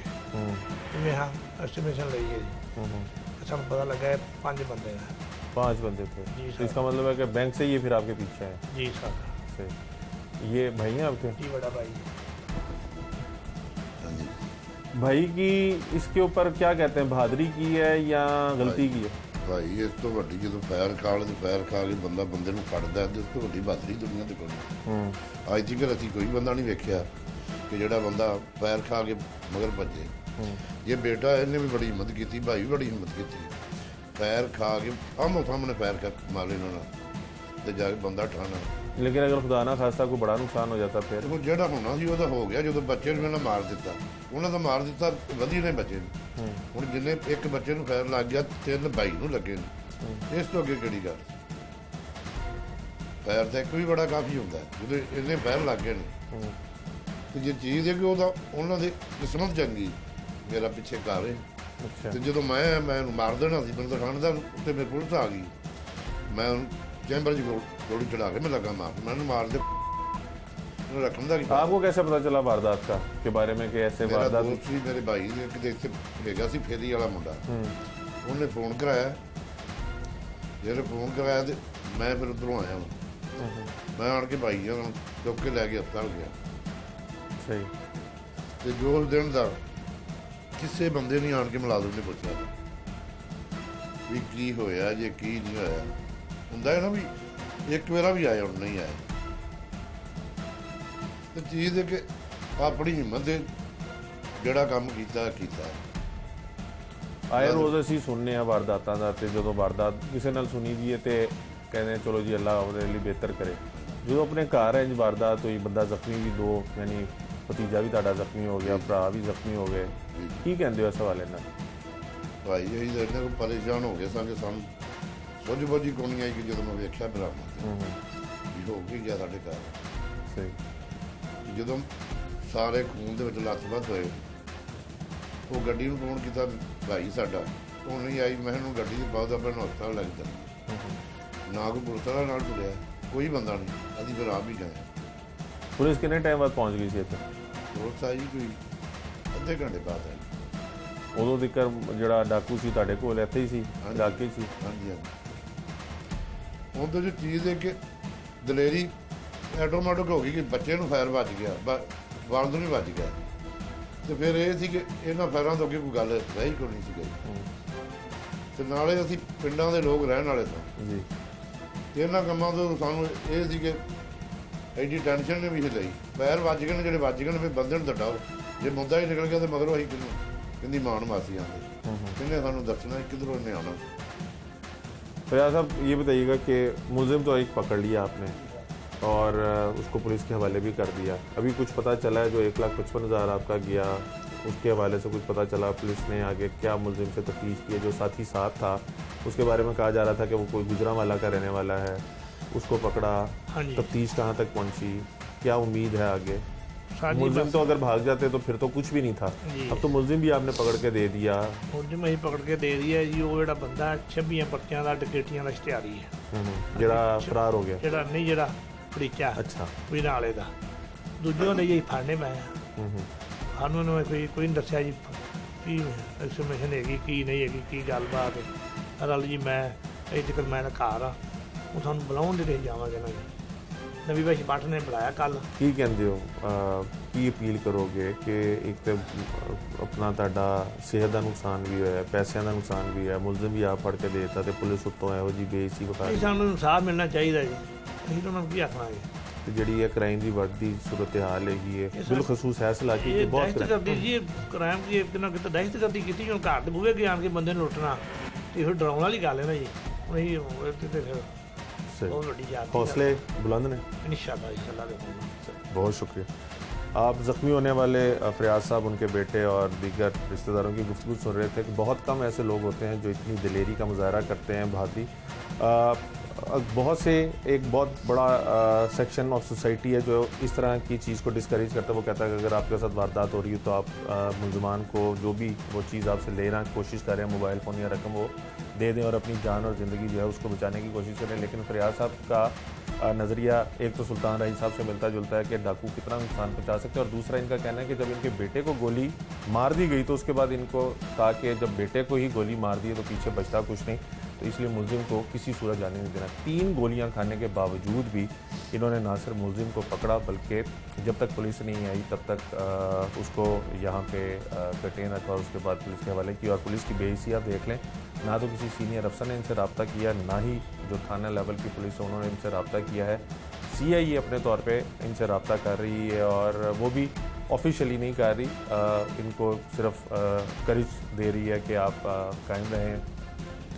S3: ਜਿਵੇਂ ਹਾਂ ਐਸਟੀਮੇਸ਼ਨ ਲਈ ਹੈ ਜੀ, ਸਾਨੂੰ ਪਤਾ ਲੱਗਾ ਹੈ 5 ਬੰਦੇ हैं।
S1: 5 बंदे थे।
S3: जी
S1: तो
S3: सर।
S1: इसका मतलब है कि बैंक से ये फिर आपके पीछे है?
S3: जी सर,
S1: से ये भाई हैं आपके?
S3: जी बड़ा भाई।
S5: हाँ जी।
S1: भाई की इसके ऊपर क्या कहते हैं, बहादुरी की है या गलती की है?
S5: ਭਾਈ ਇਸ ਤੋਂ ਵੱਡੀ ਜਦੋਂ ਫਾਇਰ ਖਾਲ ਤੇ ਫਾਇਰ ਖਾ ਕੇ ਬੰਦਾ ਬੰਦੇ ਨੂੰ ਫੜਦਾ ਤੇ ਉਸ ਤੋਂ ਵੱਡੀ ਬਹਾਦਰੀ ਦੁਨੀਆ ਤੇ ਕੋਈ ਨਹੀਂ। ਅੱਜ ਤੱਕ ਅਸੀਂ ਕੋਈ ਬੰਦਾ ਨਹੀਂ ਵੇਖਿਆ ਕਿ ਜਿਹੜਾ ਬੰਦਾ ਫਾਇਰ ਖਾ ਕੇ ਮਗਰ ਭੱਜੇ। ਇਹ ਬੇਟਾ ਇਹਨੇ ਵੀ ਬੜੀ ਹਿੰਮਤ ਕੀਤੀ, ਭਾਈ ਵੀ ਬੜੀ ਹਿੰਮਤ ਕੀਤੀ, ਫਾਇਰ ਖਾ ਕੇ ਆਮੋ ਸਾਹਮਣੇ ਫਾਇਰ ਕਰ ਮਾਰ ਲੈਣਾ ਨਾ ਤੇ ਜਾ ਕੇ ਬੰਦਾ ਠਾਣਾ।
S1: लेकिन अगर खुदा ना खास्ता कोई बड़ा नुकसान हो जाता फिर?
S5: ਦੇਖੋ ਜਿਹੜਾ ਹੋਣਾ ਸੀ ਉਹਦਾ ਹੋ ਗਿਆ। ਜਦੋਂ ਬੱਚੇ ਨੂੰ ਇਹਨਾਂ ਮਾਰ ਦਿੱਤਾ, ਉਹਨਾਂ ਦਾ ਮਾਰ ਦਿੱਤਾ ਵਧੀਆ ਨੇ ਬੱਚੇ ਨੂੰ। ਹੁਣ ਜਿੰਨੇ ਇੱਕ ਬੱਚੇ ਨੂੰ ਫਾਇਰ ਲੱਗ ਗਿਆ, 3 ਬਾਈ ਨੂੰ ਲੱਗੇ ਨੇ। ਇਸ ਤੋਂ ਅੱਗੇ ਕਿਹੜੀ ਗੱਲ? ਫਾਇਰ ਤਾਂ ਇੱਕ ਵੀ ਬੜਾ ਕਾਫੀ ਹੁੰਦਾ ਜਦੋਂ ਇੰਨੇ ਫਾਇਰ ਲੱਗ ਗਏ ਨੇ। ਤੇ ਜੇ ਚੀਜ਼ ਹੈ ਕਿ ਉਹਦਾ ਉਹਨਾਂ ਦੀ ਕਿਸਮਤ ਚੰਗੀ, ਮੇਰਾ ਪਿੱਛੇ ਘਰ ਹੈ।
S1: अच्छा
S5: ਤੇ ਜਦੋਂ ਮੈਂ ਇਹਨੂੰ ਮਾਰ ਦੇਣਾ ਸੀ, ਮੈਨੂੰ ਦਿਖਾਣ ਦਾ ਉੱਤੇ ਮੇਰੇ ਪੁਲਿਸ ਆ ਗਈ। ਮੈਂ ਉਹਨੂੰ ਚੈਂਬਰ 'ਚ ਗੋਲੀ ਚੜਾ ਕੇ मैं लगा मार, मैंने मार दे रखने का।
S1: आपको कैसे पता चला वारदात का के बारे में कि ऐसे
S5: मेरा
S1: वारदात?
S5: दोस्त ਸੀ ਮੇਰੇ ਭਾਈ ਨੇ ਕਿਤੇ ਇੱਥੇ ਹੈਗਾ ਸੀ ਫੇਰੀ ਵਾਲਾ ਮੁੰਡਾ, ਉਹਨੇ ਫੋਨ ਕਰਾਇਆ। ਜਿਹੜੇ ਫੋਨ ਕਰਾਇਆ ਤੇ ਮੈਂ ਫਿਰ ਉਧਰੋਂ ਆਇਆ। ਮੈਂ ਆਣ ਕੇ ਭਾਈ ਨੂੰ ਚੁੱਕ ਕੇ ਲੈ ਕੇ ਹਸਪਤਾਲ ਗਿਆ।
S1: सही।
S5: ਤੇ ਜੋ ਉਸ ਦਿਨ ਦਾ ਕਿਸੇ ਬੰਦੇ ਨੇ ਆਣ ਕੇ ਮੁਲਾਜ਼ਮ ਨੇ ਪੁੱਛਿਆ ਵੀ ਕੀ ਹੋਇਆ ਜੇ ਕੀ ਨਹੀਂ ਹੋਇਆ। ਹੁੰਦਾ ਹੈ ਨਾ ਵੀ ਇੱਕ ਵਾਰਾ ਵੀ ਆਇਆ ਹੁਣ ਨਹੀਂ ਆਇਆ। ਤੇ ਚੀਜ਼ ਹੈ ਕਿ ਆਪਣੀ ਹਿੰਮਤ ਦੇ ਜਿਹੜਾ ਕੰਮ ਕੀਤਾ।
S1: ਆਏ ਰੋਜ਼ ਅਸੀਂ ਸੁਣਨੇ ਆ ਵਾਰਦਾਤਾਂ ਦਾ, ਤੇ ਜਦੋਂ ਵਾਰਦਾਤ ਕਿਸੇ ਨਾਲ ਸੁਣੀ ਦੀ ਹੈ ਤੇ ਕਹਿੰਦੇ ਚਲੋ ਜੀ ਅੱਲਾ ਉਹਦੇ ਲਈ ਬਿਹਤਰ ਕਰੇ। ਜਦੋਂ ਆਪਣੇ ਘਰ ਇੰਜ ਵਾਰਦਾਤ ਹੋਈ, ਬੰਦਾ ਜ਼ਖਮੀ ਵੀ, 2 ਯਾਨੀ ਭਤੀਜਾ ਵੀ ਤੁਹਾਡਾ ਜ਼ਖਮੀ ਹੋ ਗਿਆ, ਭਰਾ ਵੀ ਜ਼ਖਮੀ ਹੋ ਗਏ, ਕੀ ਕਹਿੰਦੇ ਹੋ ਇਸ ਹਵਾਲੇ ਨਾਲ?
S5: ਭਾਈ ਅਸੀਂ ਤਾਂ ਇਹਨਾਂ ਕੋਲ ਪਰੇਸ਼ਾਨ ਹੋ ਗਏ ਸਾਂ ਕਿ ਸਾਨੂੰ ਸੋਝ ਬੋਝੀ ਕੋਣੀ ਆਈ ਕਿ ਜਦੋਂ ਮੈਂ ਵੇਖਿਆ ਬਰਾਮਦ ਵੀ ਹੋ ਕੀ ਗਿਆ ਸਾਡੇ ਘਰ।
S1: ਸਹੀ।
S5: ਜਦੋਂ ਸਾਰੇ ਖੂਨ ਦੇ ਵਿੱਚ ਲੱਥ-ਬੱਥ ਹੋਏ, ਉਹ ਗੱਡੀ ਨੂੰ ਫੋਨ ਕੀਤਾ, ਭਾਈ ਸਾਡਾ ਉਹ ਨਹੀਂ ਆਈ। ਮੈਂ ਇਹਨੂੰ ਗੱਡੀ 'ਚ ਪਾਉ ਤਾਂ ਆਪਣੇ ਹਸਪਤਾਲ ਲੱਗ ਦਿੱਤਾ। ਨਾ ਕੋਈ ਪੁਲਿਸ ਵਾਲਾ ਨਾਲ ਟੁਰਿਆ, ਕੋਈ ਬੰਦਾ ਨਹੀਂ। ਅਸੀਂ ਫਿਰ ਆਪ ਹੀ ਗਏ।
S1: पुलिस कितने टाइम बाद पहुंच गई थी ਇੱਥੇ?
S5: ਪੁਲਿਸ ਆਈ ਕੋਈ ਅੱਧੇ ਘੰਟੇ ਬਾਅਦ ਆਈ।
S1: ਉਦੋਂ ਤੱਕ ਜਿਹੜਾ ਡਾਕੂ ਸੀ ਤੁਹਾਡੇ ਕੋਲ ਇੱਥੇ ਹੀ ਸੀ,
S5: ਹਾਂਜੀ।
S1: ਇਲਾਕੇ 'ਚ ਸੀ?
S5: ਹਾਂਜੀ ਹਾਂਜੀ। ਉਹਦੇ 'ਚ ਚੀਜ਼ ਹੈ ਕਿ ਦਲੇਰੀ ਆਟੋਮੈਟਿਕ ਹੋ ਗਈ ਕਿ ਬੱਚੇ ਨੂੰ ਫਾਇਰ ਵੱਜ ਗਿਆ, ਵਾਲਦ ਨੂੰ ਵੱਜ ਗਿਆ। ਤੇ ਫਿਰ ਇਹ ਸੀ ਕਿ ਇਹਨਾਂ ਫਾਇਰਾਂ ਤੋਂ ਅੱਗੇ ਕੋਈ ਗੱਲ ਰਹੀ ਕੋਈ ਨਹੀਂ ਸੀ ਗਈ। ਤੇ ਨਾਲੇ ਅਸੀਂ ਪਿੰਡਾਂ ਦੇ ਲੋਕ ਰਹਿਣ ਵਾਲੇ ਸਾਂ
S1: ਜੀ।
S5: ਤੇ ਇਹਨਾਂ ਕੰਮਾਂ ਤੋਂ ਸਾਨੂੰ ਇਹ ਸੀ ਕਿ ਐਡੀ ਟੈਨਸ਼ਨ ਨਹੀਂ ਵੀ ਸੀ ਲਈ। ਫਾਇਰ ਵੱਜ ਗਏ ਨੇ, ਜਿਹੜੇ ਵੱਜ ਗਏ ਨੇ ਫਿਰ ਬੰਦੇ ਨੂੰ ਦਟਾਓ। ਜੇ ਮੁੱਦਾ ਹੀ ਨਿਕਲ ਗਿਆ ਤੇ ਮਗਰੋਂ ਅਸੀਂ ਕਿਹਨੂੰ ਕਹਿੰਦੀ ਮਾਂ ਨੂੰ ਮਾਸੀ ਆਉਂਦੇ, ਕਿਹਨੇ ਸਾਨੂੰ ਦੱਸਣਾ ਕਿੱਧਰੋਂ ਇਹਨੇ आना।
S1: फयाज साहब ये बताइएगा कि मुलजिम तो एक पकड़ लिया आपने और उसको पुलिस के हवाले भी कर दिया, अभी कुछ पता चला है जो 1,55,000 आपका गया उसके हवाले से कुछ पता चला? पुलिस ने आगे क्या मुलजिम से तफ्तीश की है? जो साथी साथ था उसके बारे में कहा जा रहा था कि वो कोई गुजरांवाला का रहने वाला है, उसको पकड़ा, तफ्तीश कहाँ तक पहुँची, क्या उम्मीद है आगे? मुलजिम तो अगर भाग जाते तो फिर तो कुछ भी नहीं था, अब तो मुलजिम भी आपने पकड़ के दे दिया।
S3: मुलजिम ਅਸੀਂ ਪਕੜ ਕੇ ਦੇ ਦਿਆ ਜੀ। ਉਹ ਜਿਹੜਾ ਬੰਦਾ 26 ਪਰਚਿਆਂ ਦਾ ਡਕੈਤੀਆਂ ਦਾ ਇਸ਼ਤਿਹਾਰੀ ਹੈ,
S1: ਜਿਹੜਾ ਫਰਾਰ ਹੋ ਗਿਆ,
S3: ਜਿਹੜਾ ਨਹੀਂ ਜਿਹੜਾ ਫੜੀਚਾ
S1: ਅੱਛਾ
S3: ਵੀ ਨਾਲੇ ਦਾ ਦੂਜੇ ਉਹਨੇ ਜੀ ਫੜਨੇ ਪਏ ਆ। ਸਾਨੂੰ ਉਹਨੇ ਕੋਈ ਨਹੀਂ ਦੱਸਿਆ ਜੀ ਕੀ ਇਨਫੋਰਮੇਸ਼ਨ ਹੈਗੀ ਕੀ ਨਹੀਂ ਹੈਗੀ ਕੀ ਗੱਲਬਾਤ ਹੈ। ਰਲ ਜੀ ਮੈਂ ਇਹ ਜ਼ਿਕਰ ਮੈਂ ਤਾਂ ਘਰ ਆ, ਉਹ ਸਾਨੂੰ ਬੁਲਾਉਣ ਦੇ ਜਾਵਾਂਗੇ ਨਾ ਜੀ। ਨਵੀਂ ਭਾਈ ਭੱਟ ਨੇ ਬੁਲਾਇਆ ਕੱਲ।
S1: ਕੀ ਕਹਿੰਦੇ ਹੋ, ਕੀ ਅਪੀਲ ਕਰੋਗੇ ਕਿ ਇੱਕ ਤਾਂ ਆਪਣਾ ਤੁਹਾਡਾ ਸਿਹਤ ਦਾ ਨੁਕਸਾਨ ਵੀ ਹੋਇਆ, ਪੈਸਿਆਂ ਦਾ ਨੁਕਸਾਨ ਵੀ ਹੋਇਆ, ਮੁਲਜ਼ਮ ਵੀ ਆਪ ਫੜ ਕੇ ਦੇ ਦਿੱਤਾ ਤੇ ਪੁਲਿਸ ਉੱਤੋਂ ਇਹੋ ਜਿਹੀ ਬੇਇੱਜ਼ਤੀ ਵਿਖਾ ਰਹੀ?
S3: ਸਾਨੂੰ ਇਨਸਾਫ ਮਿਲਣਾ ਚਾਹੀਦਾ ਜੀ, ਅਸੀਂ ਤਾਂ ਉਹਨਾਂ ਨੂੰ ਕੀ ਆਖਾਂਗੇ।
S1: ਤੇ ਜਿਹੜੀ ਇਹ ਕ੍ਰਾਈਮ ਦੀ ਵੱਧਦੀ ਸੂਰਤ ਹਾਲ ਹੈਗੀ ਹੈ, ਬਿਲਖਸੂਸ ਫੈਸਲਾ ਕੀ
S3: ਇਹ
S1: ਬਹੁਤ
S3: ਦਹਿਸ਼ਤ ਕਰਦੀ ਜੀ, ਕ੍ਰਾਈਮ ਦੀ ਕਿਤੇ ਨਾ ਕਿਤੇ ਦਹਿਸ਼ਤ ਕਰਦੀ ਕੀਤੀ। ਹੁਣ ਘਰ ਦੇ ਬੂਹੇ ਅੱਗੇ ਆਣ ਕੇ ਬੰਦੇ ਨੂੰ ਲੁੱਟਣਾ ਤੇ ਇਹ ਡਰਾਉਣ ਵਾਲੀ ਗੱਲ ਹੈ ਨਾ ਜੀ। ਹੁਣ ਇਹ ਤੇ ਫਿਰ बहुत बड़ी जाती
S1: हौसले बुलंद ने
S3: इंशाल्लाह।
S1: बहुत शुक्रिया। आप ज़ख्मी होने वाले फयाज साहब, उनके बेटे और दीगर रिश्तेदारों की गुफ्तगू सुन रहे थे कि बहुत कम ऐसे लोग होते हैं जो इतनी दिलेरी का मुजाहरा करते हैं, बहादुरी। बहुत से एक बहुत बड़ा सेक्शन ऑफ सोसाइटी है जो इस तरह की चीज़ को डिस्करेज करता है। वो कहता है कि अगर आपके साथ वारदात हो रही है तो आप मुलजमान को जो भी वो चीज़ आपसे लेना कोशिश करें, मोबाइल फ़ोन या रकम, वो दे दें और अपनी जान और ज़िंदगी जो है उसको बचाने की कोशिश करें। लेकिन फयाज साहब का नज़रिया एक तो सुल्तान रही साहब से मिलता जुलता है कि डाकू कितना नुकसान पहुँचा सकते हैं, और दूसरा इनका कहना है कि जब इनके बेटे को गोली मार दी गई तो उसके बाद इनको कहा कि जब बेटे को ही गोली मार दी है तो पीछे बचता कुछ नहीं। तो इसलिए मुलजिम को किसी सूरत जाने नहीं देना। 3 गोलियां खाने के बावजूद भी इन्होंने ना सिर्फ मुलजिम को पकड़ा बल्कि जब तक पुलिस नहीं आई तब तक उसको यहाँ पे कटेन रखा और उसके बाद पुलिस के हवाले किया। और पुलिस की बेइज्जती आप देख लें, ना तो किसी सीनियर अफसर ने इनसे रब्ता किया, ना ही जो थाना लेवल की पुलिस है उन्होंने इनसे रब्ता किया है। CIE अपने तौर पे इनसे रब्ता कर रही है और वो भी ऑफिशियली नहीं कर रही, इनको सिर्फ करेज दे रही है कि आप कायम रहें,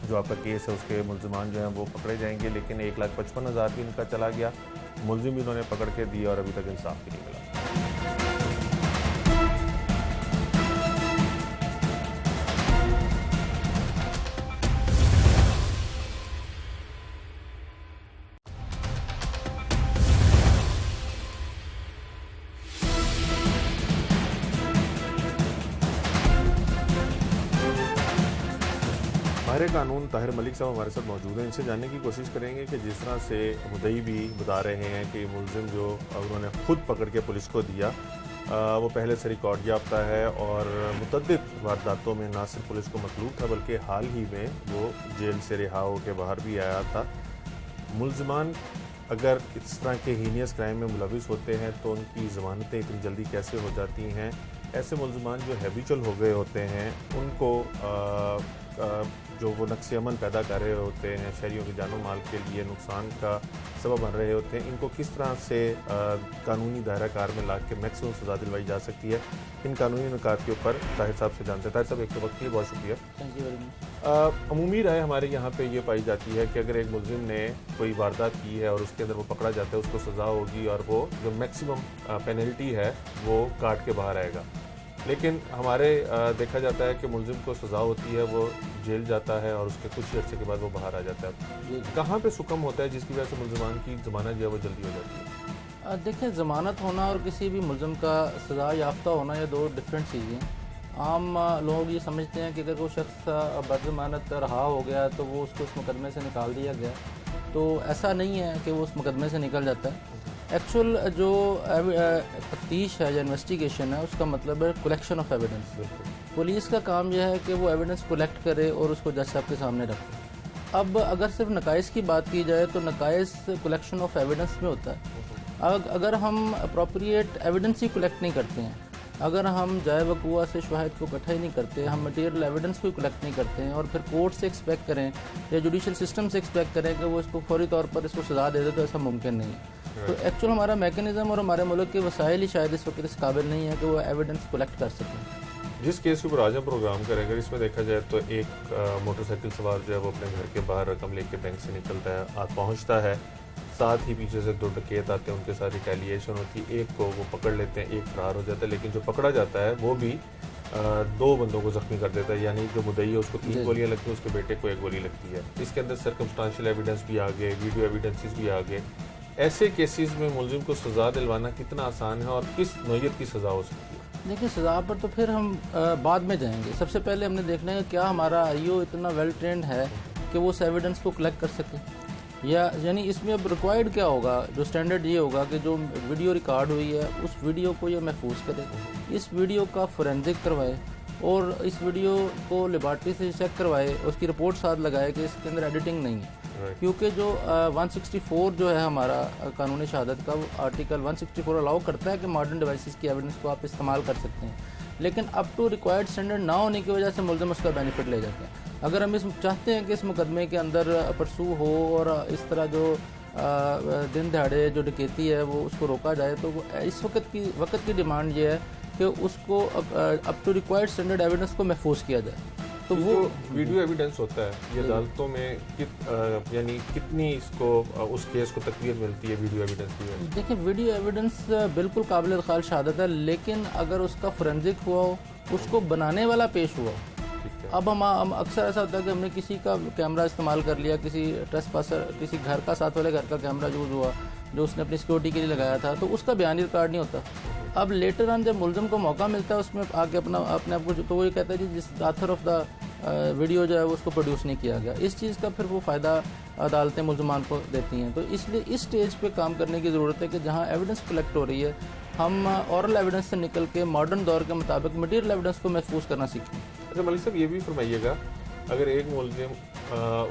S1: जो आपका केस है उसके मुलजमान जो हैं वो पकड़े जाएंगे। लेकिन 1,55,000 भी इनका चला गया, मुलजिम भी इन्होंने पकड़ के दिया और अभी तक इंसाफ भी नहीं मिला। माहिर कानून ताहिर मलिक साहब हमारे साथ मौजूद हैं, इनसे जानने की कोशिश करेंगे कि जिस तरह से मुद्दई भी बता रहे हैं कि मुलजिम जो उन्होंने खुद पकड़ के पुलिस को दिया वो पहले से रिकॉर्ड याफ्ता है और मुतअद्दिद वारदातों में ना सिर्फ पुलिस को मतलूब था बल्कि हाल ही में वो जेल से रिहा होकर बाहर भी आया था। मुलजमान अगर इस तरह के हीनियस क्राइम में मुलविस होते हैं तो उनकी ज़मानतें इतनी जल्दी कैसे हो जाती हैं? ऐसे मुलजमान जो हैबिचुअल हो गए होते हैं उनको जो वो नक्स अमन पैदा कर रहे होते हैं, शहरियों की जानो माल के लिए नुकसान का सबब बन रहे होते हैं, इनको किस तरह से कानूनी दायरा कार में ला के मैक्सिमम सज़ा दिलवाई जा सकती है? इन कानूनी नुकात के ऊपर ताहिर साहब से जानते हैं। ताहिर साहब, एक तो वक्त के लिए बहुत शुक्रिया।
S6: Thank you very much.
S1: अमूमी राय हमारे यहाँ पे ये पाई जाती है कि अगर एक मुलजिम ने कोई वारदात की है और उसके अंदर वो पकड़ा जाता है उसको सज़ा होगी और वो जो मैक्सिमम पेनल्टी है वो काट के बाहर आएगा। लेकिन हमारे देखा जाता है कि मुलजिम को सज़ा होती है, वो जेल जाता है और उसके कुछ ही अर्से के बाद वो बाहर आ जाता है। कहाँ पे सुकम होता है जिसकी वजह से मुलजमान की ज़मानत जो है वो जल्दी हो जाती है?
S6: देखिए, ज़मानत होना और किसी भी मुलजिम का सज़ा याफ्ता होना ये दो डिफरेंट चीज़ें हैं। आम लोग ये समझते हैं कि अगर कोई शख्स बदज़मानत रहा हो गया तो वो उसको उस मुकदमे से निकाल दिया गया, तो ऐसा नहीं है कि वो उस मुकदमे से निकल जाता है। एक्चुअल जो तफ्तीश है या इन्वेस्टिगेशन है उसका मतलब है कलेक्शन ऑफ एविडेंस। पुलिस का काम यह है कि वो एविडेंस कलेक्ट करे और उसको जज साहब के सामने रखे। अब अगर सिर्फ नकाइस की बात की जाए तो नकाइस कलेक्शन ऑफ एविडेंस में होता है। अगर हम अप्रोप्रिएट एविडेंस ही कलेक्ट नहीं करते हैं, अगर हम जाए वकूआ से शवाहिद को इकट्ठा ही नहीं करते, हम मटेरियल एविडेंस को कलेक्ट नहीं करते हैं और फिर कोर्ट से एक्सपेक्ट करें या जुडिशल सिस्टम से एक्सपेक्ट करें कि वो इसको फौरी तौर पर इसको सज़ा दे दे, तो ऐसा मुमकिन नहीं है। तो एक्चुअल हमारा मैकेनिज़्म और हमारे मुल्क के वसाइल ही शायद इस वक्त इस काबिल नहीं है कि वो एविडेंस कलेक्ट कर सकें।
S1: जिस केस के ऊपर आज हम प्रोग्राम करेंगे इसमें देखा जाए तो एक मोटरसाइकिल सवार जो है वो अपने घर के बाहर रकम लेके बैंक से निकलता है, आज पहुँचता है, साथ ही पीछे से 2 डकैत आते हैं, उनके साथ रिटेलिएशन होती है, एक को वो पकड़ लेते हैं, एक फरार हो जाता है। लेकिन जो पकड़ा जाता है वो भी 2 बंदों को जख्मी कर देता है, यानी जो मुद्दई है उसको 3 गोलियां लगती हैं, उसके बेटे को 1 गोली लगती है। इसके अंदर सर्कमस्टांशियल एविडेंस भी आ गए, वीडियो एविडेंसेस भी आ गए। ऐसे केसेस में मुलजिम को सज़ा दिलवाना कितना आसान है और किस नौयत की सज़ा हो सकती है?
S6: देखिए, सज़ा पर तो फिर हम बाद में जाएंगे। सबसे पहले हमने देखना है क्या हमारा IO इतना वेल ट्रेंड है कि वो उस एविडेंस को कलेक्ट कर सके, यानी इसमें अब रिक्वायर्ड क्या होगा। जो स्टैंडर्ड ये होगा कि जो वीडियो रिकॉर्ड हुई है उस वीडियो को ये महफूज करे, इस वीडियो का फोरेंसिक करवाए और इस वीडियो को लेबॉर्ट्री से चेक करवाए, उसकी रिपोर्ट साथ लगाए कि इसके अंदर एडिटिंग नहीं है। क्योंकि जो 164 जो है हमारा कानून शहादत का, वो आर्टिकल 164 अलाउ करता है कि मॉडर्न डिवाइसेस की एविडेंस को आप इस्तेमाल कर सकते हैं, लेकिन अप टू रिक्वायर्ड स्टैंडर्ड ना होने की वजह से मुलजिम उसका बेनिफिट ले जाते हैं। अगर हम इस चाहते हैं कि इस मुकदमे के अंदर परसू हो और इस तरह जो दिन दहाड़े जो डकैती है वो उसको रोका जाए, तो इस वक्त की डिमांड ये है कि उसको up to required standard evidence को महफूज किया जाए। तो वो
S1: वीडियो एविडेंस होता है ये अदालतों में यानी कितनी इसको उस केस को तकवीर मिलती है वीडियो एविडेंस की?
S6: देखिए, वीडियो एविडेंस बिल्कुल काबिल ख्याल शहादत है, लेकिन अगर उसका फोरेंसिक हुआ हो, उसको बनाने वाला पेश हुआ हो। अब हम अक्सर ऐसा होता है कि हमने किसी का कैमरा इस्तेमाल कर लिया, किसी ट्रेसपासर, किसी घर का साथ वाले घर का कैमरा यूज़ हुआ जो उसने अपनी सिक्योरिटी के लिए लगाया था, तो उसका बयानी रिकॉर्ड नहीं होता। अब लेटर ऑन जब मुलजिम को मौका मिलता है उसमें आके अपने आप को, तो वो ये कहता है जी जिस ऑथर ऑफ द वीडियो जो है उसको प्रोड्यूस नहीं किया गया। इस चीज़ का फिर वो फ़ायदा अदालतें मुलजमान को देती हैं। तो इसलिए इस स्टेज पे काम करने की ज़रूरत है कि जहाँ एविडेंस कलेक्ट हो रही है हम औरल एविडेंस से निकल के मॉडर्न दौर के मुताबिक मटीरियल एविडेंस को महफूज करना सीखें।
S1: अच्छा मलिक साहब, ये भी फरमाइएगा, अगर एक मुलजिम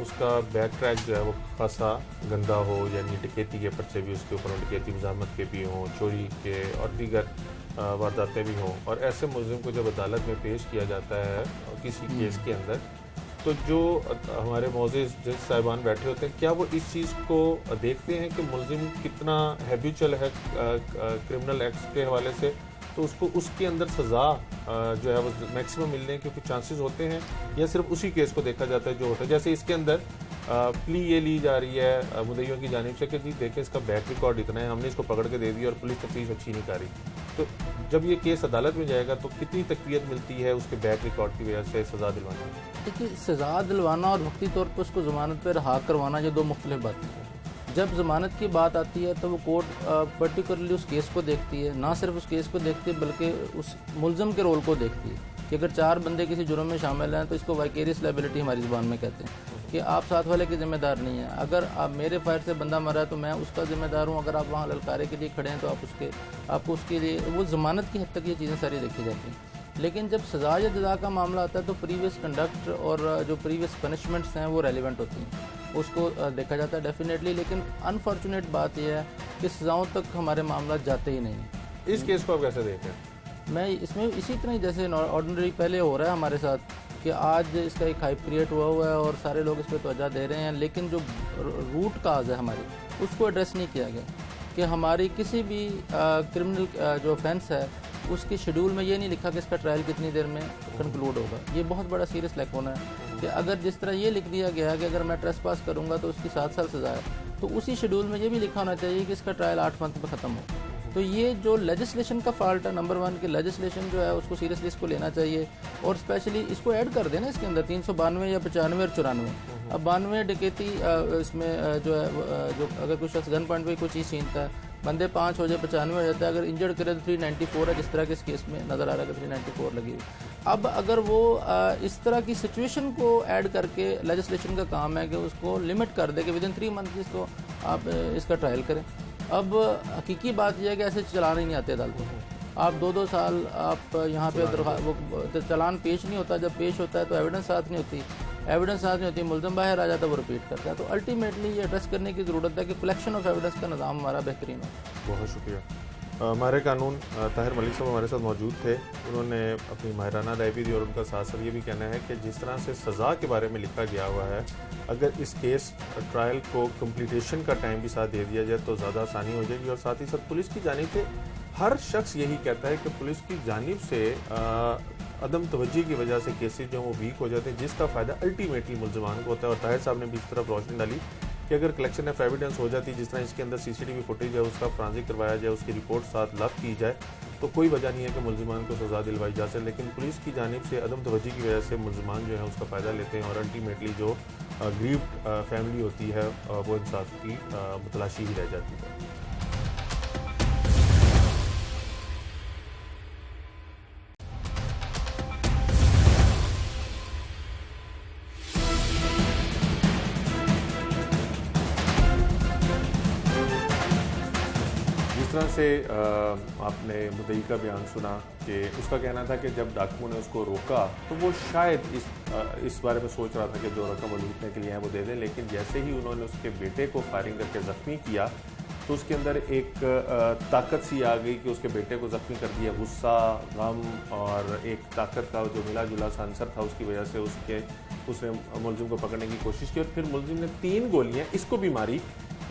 S1: उसका बैक ट्रैक जो है वो खासा गंदा हो, यानी डकैती के पर्चे भी उसके ऊपर, डकैती मज़ामत के भी हों, चोरी के और दीगर वारदातें भी हों, और ऐसे मुलजिम को जब अदालत में पेश किया जाता है किसी केस के अंदर, तो जो हमारे मोअज़्ज़िज़ जज साहिबान बैठे होते हैं, क्या वो इस चीज़ को देखते हैं कि मुलजिम कितना हैबिचुअल है क्रिमिनल एक्ट्स के हवाले से, तो उसको उसके अंदर सज़ा जो है वो मैक्सिमम मिलने के कुछ चांसेस होते हैं, या सिर्फ उसी केस को देखा जाता है जो होता है? जैसे इसके अंदर प्ली ये ली जा रही है मुद्दइयों की जानिब से कि जी देखें इसका बैक रिकॉर्ड इतना है, हमने इसको पकड़ के दे दिया और पुलिस तफ्तीश अच्छी नहीं कर रही, तो जब ये केस अदालत में जाएगा तो कितनी तकवीत मिलती है उसके बैक रिकॉर्ड की वजह से सज़ा दिलवाने में?
S6: देखिए, सज़ा दिलवाना और वक्ती तौर पर उसको ज़मानत पर रहा करवाना, ये दो मुख्तलिफ बातें हैं। जब ज़मानत की बात आती है तो वो कोर्ट पर्टिकुलरली उस केस को देखती है, ना सिर्फ उस केस को देखती है बल्कि उस मुलज़म के रोल को देखती है कि अगर 4 बंदे किसी जुर्म में शामिल हैं तो इसको वाइकेरियस लायबिलिटी हमारी ज़ुबान में कहते हैं कि आप साथ वाले के ज़िम्मेदार नहीं हैं। अगर आप मेरे फायर से बंदा मरा है तो मैं उसका ज़िम्मेदार हूँ, अगर आप वहाँ ललकारे के लिए खड़े हैं तो आपको उसके लिए वो ज़मानत की हद तक ये चीज़ें सारी देखी जाती हैं। लेकिन जब सज़ा या जज़ा का मामला आता है तो प्रीवियस कंडक्ट और जो प्रीवियस पनिशमेंट्स हैं वो रेलिवेंट होती हैं, उसको देखा जाता है डेफिनेटली। लेकिन अनफॉर्चुनेट बात यह है कि सज़ाओं तक हमारे मामला जाते ही नहीं।
S1: इस केस को आप कैसे देखें?
S6: मैं इसमें इसी तरह ही जैसे ऑर्डिनरी पहले हो रहा है हमारे साथ कि आज इसका एक हाइप क्रिएट हुआ है और सारे लोग इस पर तवज्जो दे रहे हैं, लेकिन जो रूट काज है हमारी उसको एड्रेस नहीं किया गया कि हमारी किसी भी क्रिमिनल जो ऑफेंस है उसके शेड्यूल में ये नहीं लिखा कि इसका ट्रायल कितनी देर में कंक्लूड होगा। ये बहुत बड़ा सीरियस लैक होना है कि अगर जिस तरह ये लिख दिया गया कि अगर मैं ट्रेस पास करूँगा तो उसकी 7 साल सज़ा है, तो उसी शेड्यूल में ये भी लिखा होना चाहिए कि इसका ट्रायल 8 मंथ में ख़त्म हो। तो ये जो लेजिस्लेशन का फॉल्ट है नंबर 1 कि लेजिस्लेशन जो है उसको सीरियसली इसको लेना चाहिए, और स्पेशली इसको ऐड कर देना इसके अंदर 392 या 95 और 94। अब 92 डकैती इसमें जो है जो अगर कुछ शख्स गन पॉइंट पर कोई चीज़ छीनता है, बंदे 5 हो जाए 95 हो जाता है, अगर इंजर्ड करे तो 394 है, जिस तरह के इस केस में नज़र आ रहा है कि 394 लगी हुई। अब अगर वो इस तरह की सिचुएशन को ऐड करके लेजिस्लेशन का काम है कि उसको लिमिट कर दे कि विदिन 3 मंथ इसको आप इसका ट्रायल करें। अब हकीकी बात यह है कि ऐसे चलान ही नहीं आते अदालतों को। आप 2-2 साल आप यहाँ पे वो चलान पेश नहीं होता, जब पेश होता है तो एविडेंस साथ नहीं होती, मुलज़म बाहर आ जाता है, वो रिपीट करता है। तो अल्टीमेटली ये एड्रेस करने की ज़रूरत है कि कलेक्शन ऑफ एविडेंस का निज़ाम हमारा बेहतरीन हो।
S1: बहुत शुक्रिया। हमारे कानून ताहिर मलिक साहब हमारे साथ मौजूद थे, उन्होंने अपनी माहिराना राय भी दी और उनका साथ साथ ये भी कहना है कि जिस तरह से सज़ा के बारे में लिखा गया हुआ है, अगर इस केस ट्रायल को कंप्लीटेशन का टाइम भी साथ दे दिया जाए तो ज़्यादा आसानी हो जाएगी। और साथ ही साथ पुलिस की जानिब से हर शख्स यही कहता है कि पुलिस की जानिब से अदम तवज्जो की वजह से केसेस जो वो वीक हो जाते हैं, जिसका फ़ायदा अल्टीमेटली मुलज़मान को होता है। और ताहिर साहब ने भी इस तरफ रोशनी डाली कि अगर कलेक्शन ऑफ एविडेंस हो जाती है, जिस तरह इसके अंदर CCTV फुटेज है उसका फ्रांजिक करवाया जाए, उसकी रिपोर्ट साथ लब की जाए, तो कोई वजह नहीं है कि मुलज़मान को सज़ा दिलवाई जा सके। लेकिन पुलिस की जानिब से अदम तवज्जो की वजह से मुलज़मान जो है उसका फ़ायदा लेते हैं और अल्टीमेटली जो ग्रीव्ड फैमिली होती है वो इंसाफ की मुतलाशी ही रह जाती है। जिस तरह से आपने मुद्दई का बयान सुना कि उसका कहना था कि जब डाकुओं ने उसको रोका तो वो शायद इस बारे में सोच रहा था कि जो रकम वो लूटने के लिए है वो दे दें, लेकिन जैसे ही उन्होंने उसके बेटे को फायरिंग करके ज़ख्मी किया तो उसके अंदर एक ताकत सी आ गई कि उसके बेटे को ज़ख्मी कर दिया। गुस्सा, गम और एक ताकत का जो मिला जुला सा आंसर था, उसकी वजह से उसने मुलजिम को पकड़ने की कोशिश की और फिर मुलजिम ने 3 गोलियां इसको भी मारी।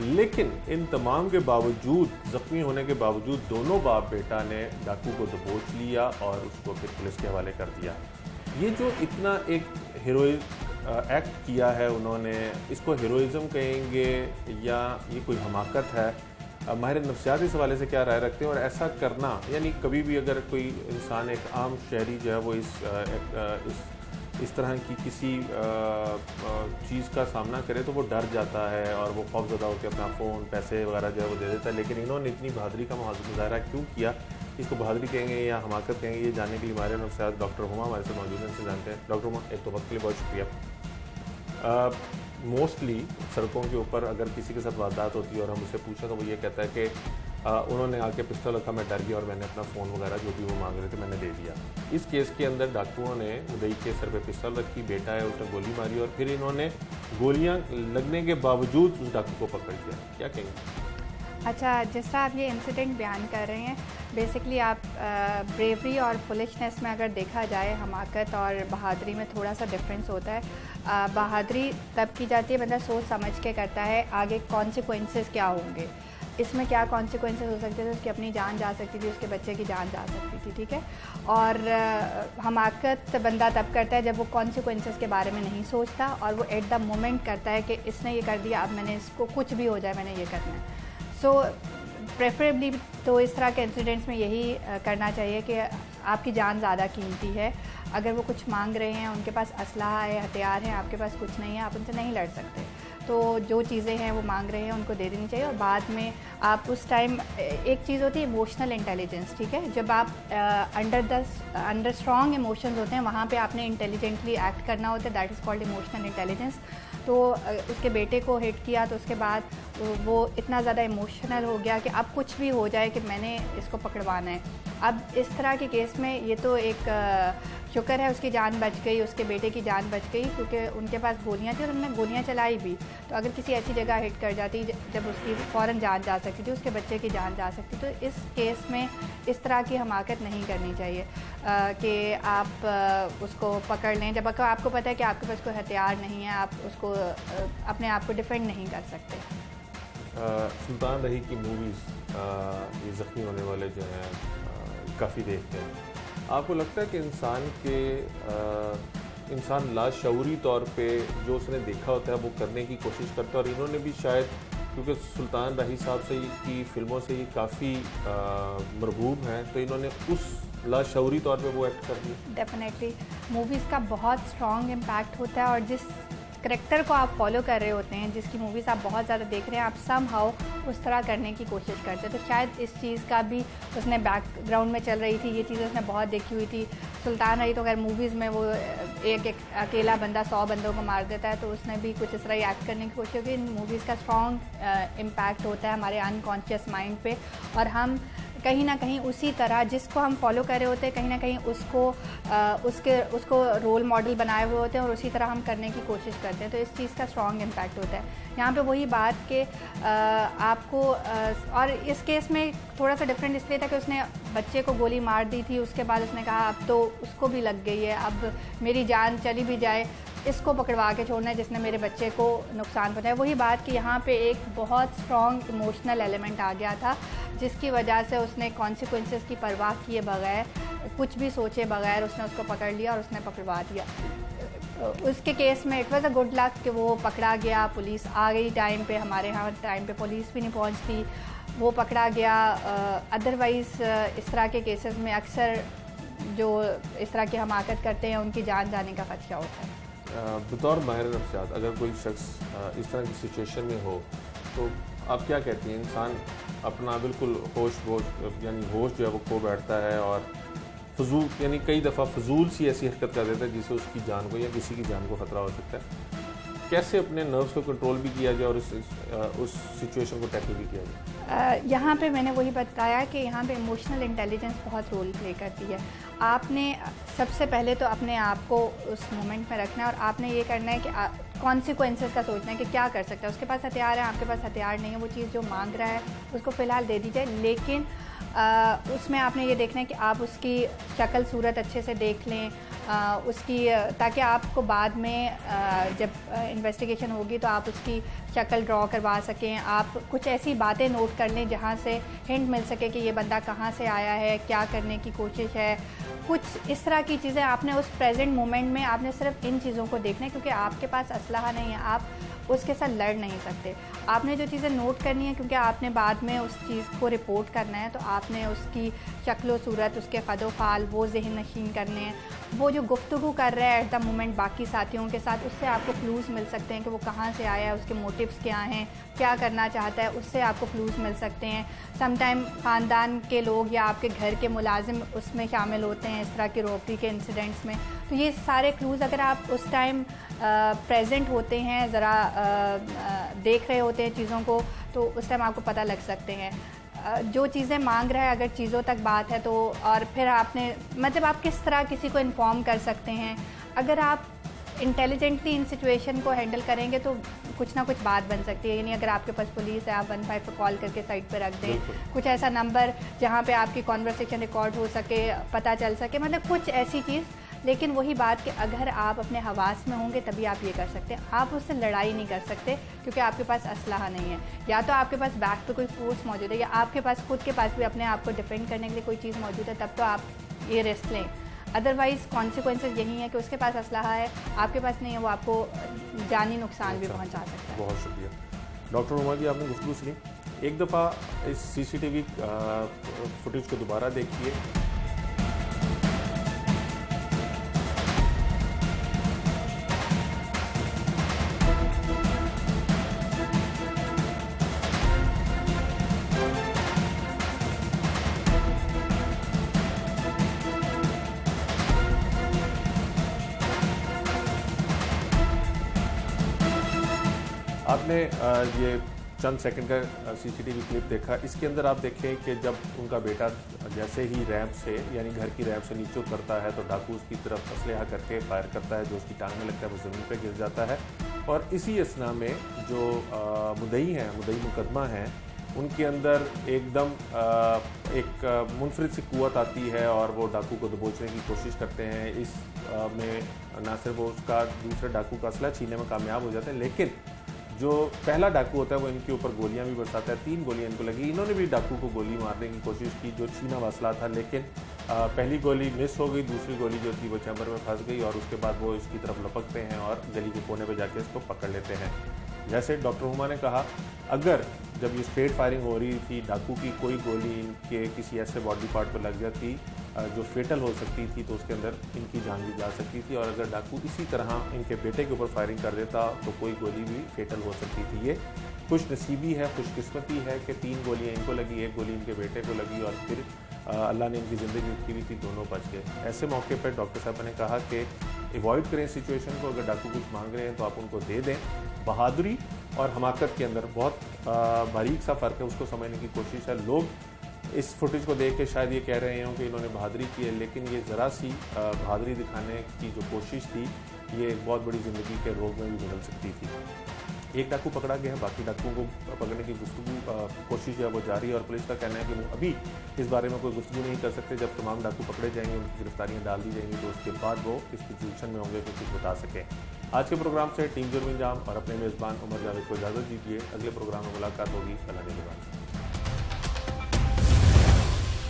S1: लेकिन इन तमाम के बावजूद, ज़ख्मी होने के बावजूद, दोनों बाप बेटा ने डाकू को दबोच लिया और उसको फिर पुलिस के हवाले कर दिया। ये जो इतना एक हीरोइक एक्ट किया है उन्होंने, इसको हीरोइज़म कहेंगे या ये कोई हमाकत है? माहिर नफ्सियात इस हवाले से क्या राय रखते हैं? और ऐसा करना यानी कभी भी अगर कोई इंसान, एक आम शहरी जो है वो इस तरह की किसी चीज़ का सामना करे तो वो डर जाता है और वो खौफज़दा होकर अपना फ़ोन, पैसे वगैरह जो है वो दे देता है। लेकिन इन्होंने इतनी बहादुरी का मुजाहरा क्यों किया? इसको बहादुरी कहेंगे या हमाकत कहेंगे, ये जानने के लिए हमारे नफ्सियात डॉक्टर हुमा हमारे साथ मौजूद हैं, इनसे जानते हैं। डॉक्टर हुमा, एक तो वक्त के लिए बहुत शुक्रिया। मोस्टली सड़कों के ऊपर अगर किसी के साथ वारदात होती है और हम उससे पूछें तो वो ये कहता है कि उन्होंने आके पिस्टल रखा, मैं डर गया और मैंने अपना फ़ोन वगैरह जो भी वो मांग रहे थे मैंने दे दिया। इस केस के अंदर डाकुओं ने उदय के सर पे पिस्टल रखी, बेटा है उसने गोली मारी और फिर इन्होंने गोलियां लगने के बावजूद उस डाकू को पकड़ लिया। क्या कहेंगे?
S7: अच्छा, जिस तरह आप ये इंसिडेंट बयान कर रहे हैं, बेसिकली आप ब्रेवरी और फुलिशनेस में अगर देखा जाए हमाकत और बहादुरी में थोड़ा सा डिफरेंस होता है। बहादुरी तब की जाती है बंदा सोच समझ के करता है आगे कॉन्सिक्वेंसेस क्या होंगे, इसमें क्या कॉन्सिक्वेंसेस हो सकते थे, उसकी अपनी जान जा सकती थी, उसके बच्चे की जान जा सकती थी, ठीक है। और हमाकत बंदा तब करता है जब वो कॉन्सिक्वेंसेस के बारे में नहीं सोचता और वो एट द मोमेंट करता है कि इसने ये कर दिया, अब मैंने इसको कुछ भी हो जाए मैंने ये करना है। सो प्रेफरेबली तो इस तरह के इंसिडेंट्स में यही करना चाहिए कि आपकी जान ज़्यादा कीमती है। अगर वो कुछ मांग रहे हैं, उनके पास असलहा है, हथियार हैं, आपके पास कुछ नहीं है, आप उनसे नहीं लड़ सकते। तो जो चीज़ें हैं वो मांग रहे हैं उनको दे देनी चाहिए। और बाद में आप उस टाइम, एक चीज़ होती है इमोशनल इंटेलिजेंस, ठीक है, जब आप अंडर स्ट्रॉन्ग इमोशंस होते हैं वहाँ पे आपने इंटेलिजेंटली एक्ट करना होता है, that is called emotional intelligence. तो उसके बेटे को हिट किया तो उसके बाद वो इतना ज़्यादा इमोशनल हो गया कि अब कुछ भी हो जाए कि मैंने इसको पकड़वाना है। अब इस तरह के केस में ये तो एक शुक्र है उसकी जान बच गई, उसके बेटे की जान बच गई, क्योंकि उनके पास गोलियां थी और उन्होंने गोलियां चलाई भी। तो अगर किसी ऐसी जगह हिट कर जाती जब उसकी फ़ौरन जान जा सकती थी, उसके बच्चे की जान जा सकती। तो इस केस में इस तरह की हमाकत नहीं करनी चाहिए कि आप उसको पकड़ लें जब आपको पता है कि आपके पास कोई हथियार नहीं है, आप उसको अपने आप को डिफेंड नहीं कर सकते।
S1: सुल्तान रही की मूवीज़ ये ज़ख्मी होने वाले जो हैं काफ़ी देखते हैं। आपको लगता है कि इंसान लाशऊरी तौर पे जो उसने देखा होता है वो करने की कोशिश करता है, और इन्होंने भी शायद, क्योंकि सुल्तान राही साहब से की फ़िल्मों से ये काफ़ी मरगूब हैं, तो इन्होंने उस लाशऊरी तौर पे वो एक्ट कर दिया।
S7: डेफिनेटली मूवीज़ का बहुत स्ट्रॉन्ग इम्पैक्ट होता है, और जिस करैक्टर को आप फॉलो कर रहे होते हैं, जिसकी मूवीज़ आप बहुत ज़्यादा देख रहे हैं, आप सम हाउ उस तरह करने की कोशिश करते हैं। तो शायद इस चीज़ का भी उसने बैकग्राउंड में चल रही थी, ये चीज़ें उसने बहुत देखी हुई थी। सुल्तान रही तो अगर मूवीज़ में वो एक अकेला बंदा 100 बंदों को मार देता है, तो उसने भी कुछ इस तरह ही एक्ट करने की कोशिश की। इन मूवीज़ का स्ट्रॉन्ग इम्पैक्ट होता है हमारे अनकॉन्शियस माइंड पे, और हम कहीं ना कहीं उसी तरह जिसको हम फॉलो कर रहे होते हैं, कहीं ना कहीं उसको रोल मॉडल बनाए हुए होते हैं, और उसी तरह हम करने की कोशिश करते हैं। तो इस चीज़ का स्ट्रॉन्ग इम्पैक्ट होता है यहाँ पे। वही बात कि आपको और इस केस में थोड़ा सा डिफरेंट इसलिए था कि उसने बच्चे को गोली मार दी थी, उसके बाद उसने कहा अब तो उसको भी लग गई है, अब मेरी जान चली भी जाए, इसको पकड़वा के छोड़ना है जिसने मेरे बच्चे को नुकसान पहुंचाया। वही बात कि यहाँ पे एक बहुत स्ट्रॉन्ग इमोशनल एलिमेंट आ गया था, जिसकी वजह से उसने कॉन्सिक्वेंसेस की परवाह किए बगैर, कुछ भी सोचे बगैर उसने उसको पकड़ लिया और उसने पकड़वा दिया। उसके केस में it was a good luck कि वो पकड़ा गया, पुलिस आ गई टाइम पे, हमारे यहाँ टाइम पे पुलिस भी नहीं पहुँचती, वो पकड़ा गया। अदरवाइज़ इस तरह के केसेस में अक्सर जो इस तरह की हमाकत करते हैं उनकी जान जाने का खदशा होता है।
S1: बतौर माहिर नफ्सियात, अगर कोई शख्स इस तरह की सिचुएशन में हो तो आप क्या कहती हैं? इंसान अपना बिल्कुल होश जो है वो खो बैठता है और फजूल, यानी कई दफ़ा फजूल सी ऐसी हरकत कर देता है जिससे उसकी जान को या किसी की जान को ख़तरा हो सकता है। कैसे अपने नर्व्स को कंट्रोल भी किया जाए और उस सिचुएशन को टैकल भी किया जाए?
S7: यहाँ पे मैंने वही बताया कि यहाँ पे इमोशनल इंटेलिजेंस बहुत रोल प्ले करती है। आपने सबसे पहले तो अपने आप को उस मोमेंट में रखना है, और आपने ये करना है कि कॉन्सिक्वेंसेस का सोचना है कि क्या कर सकता है। उसके पास हथियार है, आपके पास हथियार नहीं है, वो चीज़ जो मांग रहा है उसको फ़िलहाल दे दीजिए, लेकिन उसमें आपने ये देखना है कि आप उसकी शक्ल सूरत अच्छे से देख लें, उसकी, ताकि आपको बाद में जब इन्वेस्टिगेशन होगी तो आप उसकी शक्ल ड्रॉ करवा सकें। आप कुछ ऐसी बातें नोट कर लें जहाँ से हिंट मिल सके कि ये बंदा कहाँ से आया है, क्या करने की कोशिश है, कुछ इस तरह की चीज़ें। आपने उस प्रेजेंट मोमेंट में आपने सिर्फ इन चीज़ों को देखना है, क्योंकि आपके पास असलहा नहीं है, आप उसके साथ लड़ नहीं सकते। आपने जो चीज़ें नोट करनी है, क्योंकि आपने बाद में उस चीज़ को रिपोर्ट करना है, तो आपने उसकी शक्ल सूरत, उसके क़दो फ़ाल वो ज़हन नशीन करने हैं। वो जो गुफ्तगू कर रहा है एट द मोमेंट बाकी साथियों के साथ, उससे आपको क्लूज़ मिल सकते हैं कि वो कहाँ से आया है, उसके मोटिव्स क्या हैं, क्या करना चाहता है, उससे आपको क्लूज़ मिल सकते हैं। समटाइम ख़ानदान के लोग या आपके घर के मुलाजिम उसमें शामिल होते हैं इस तरह की रॉबरी के इंसिडेंट्स में। तो ये सारे क्लूज़ अगर आप उस टाइम प्रेजेंट होते हैं, ज़रा देख रहे होते हैं चीज़ों को, तो उस टाइम आपको पता लग सकते हैं। जो चीज़ें मांग रहा है, अगर चीज़ों तक बात है तो, और फिर आपने मतलब आप किस तरह किसी को इन्फॉर्म कर सकते हैं। अगर आप इंटेलिजेंटली इन सिचुएशन को हैंडल करेंगे तो कुछ ना कुछ बात बन सकती है। यानी अगर आपके पास पुलिस है, आप 15 पर कॉल करके साइड पर रख दें, कुछ ऐसा नंबर जहाँ पे आपकी कॉन्वर्सेशन रिकॉर्ड हो सके, पता चल सके, मतलब कुछ ऐसी चीज़। लेकिन वही बात कि अगर आप अपने हवास में होंगे तभी आप ये कर सकते हैं। आप उससे लड़ाई नहीं कर सकते क्योंकि आपके पास असलहा नहीं है, या तो आपके पास बैक पे कोई फोर्स मौजूद है, या आपके पास खुद के पास भी अपने आप को डिफेंड करने के लिए कोई चीज़ मौजूद है, तब तो आप ये रिस्क लें। अदरवाइज़ कॉन्सिक्वेंसेस यही है कि उसके पास असलहा है, आपके पास नहीं है, वो आपको जानी नुकसान भी पहुंचा सकता है।
S1: बहुत शुक्रिया डॉक्टर उमा जी, आपने गुफ्तगू सुनी। एक दफ़ा इस CCTV फुटेज को दोबारा देखिए। आपने ये चंद सेकंड का CCTV क्लिप देखा। इसके अंदर आप देखें कि जब उनका बेटा जैसे ही रैंप से, यानी घर की रैंप से नीचे उतरता है तो डाकू उसकी तरफ असलहा करके फायर करता है, जो उसकी टांग में लगता है, वो ज़मीन पे गिर जाता है। और इसी असना में जो मुद्दई हैं, मुद्दई मुकदमा हैं, उनके अंदर एकदम एक मुनफरिद सी कुव्वत आती है और वो डाकू को दबोचने की कोशिश करते हैं। इस में ना सिर्फ वो उसका दूसरे डाकू का असला छीनने में कामयाब हो जाते हैं, लेकिन जो पहला डाकू होता है वो इनके ऊपर गोलियां भी बरसाता है। 3 गोलियां इनको लगी। इन्होंने भी डाकू को गोली मारने की कोशिश की जो छीना हुआ असला था, लेकिन पहली गोली मिस हो गई, दूसरी गोली जो थी वो चैम्बर में फंस गई और उसके बाद वो इसकी तरफ लपकते हैं और गली के कोने पे जाके इसको पकड़ लेते हैं। जैसे डॉक्टर हुमा ने कहा, अगर जब ये स्ट्रेट फायरिंग हो रही थी, डाकू की कोई गोली इनके किसी ऐसे बॉडी पार्ट पर लग जाती जो फेटल हो सकती थी तो उसके अंदर इनकी जान भी जा सकती थी। और अगर डाकू इसी तरह इनके बेटे के ऊपर फायरिंग कर देता तो कोई गोली भी फेटल हो सकती थी। ये खुश नसीबी है, खुशकिस्मती है कि 3 गोलियां इनको लगी, 1 गोली इनके बेटे को लगी और फिर अल्लाह ने इनकी ज़िंदगी रखी हुई थी, दोनों बच गए। ऐसे मौके पर डॉक्टर साहब ने कहा कि अवॉइड करें सिचुएशन को। अगर डाकू कुछ मांग रहे हैं तो आप उनको दे दें। बहादुरी और हमाकत के अंदर बहुत बारीक सा फ़र्क है, उसको समझने की कोशिश है। लोग इस फुटेज को देख के शायद ये कह रहे हों कि इन्होंने बहादुरी की है, लेकिन ये ज़रा सी बहादुरी दिखाने की जो कोशिश थी, ये एक बहुत बड़ी ज़िंदगी के रोग में भी बदल सकती थी। एक डाकू पकड़ा गया है, बाकी डाकुओं को पकड़ने की कोशिश है वो जारी है और पुलिस का कहना है कि वो अभी इस बारे में कोई गुफ्तगू नहीं कर सकते। जब तमाम डाकू पकड़े जाएंगे, उनकी गिरफ्तारियाँ डाल दी जाएंगी तो उसके बाद वो इस पोजीशन में होंगे कि कुछ बता सकें। आज के प्रोग्राम से टीम जुर्म इंजाम और अपने मेज़बान उमर जावेद को इजाज़त दीजिए। अगले प्रोग्राम में मुलाकात होगी। अल्लाह ने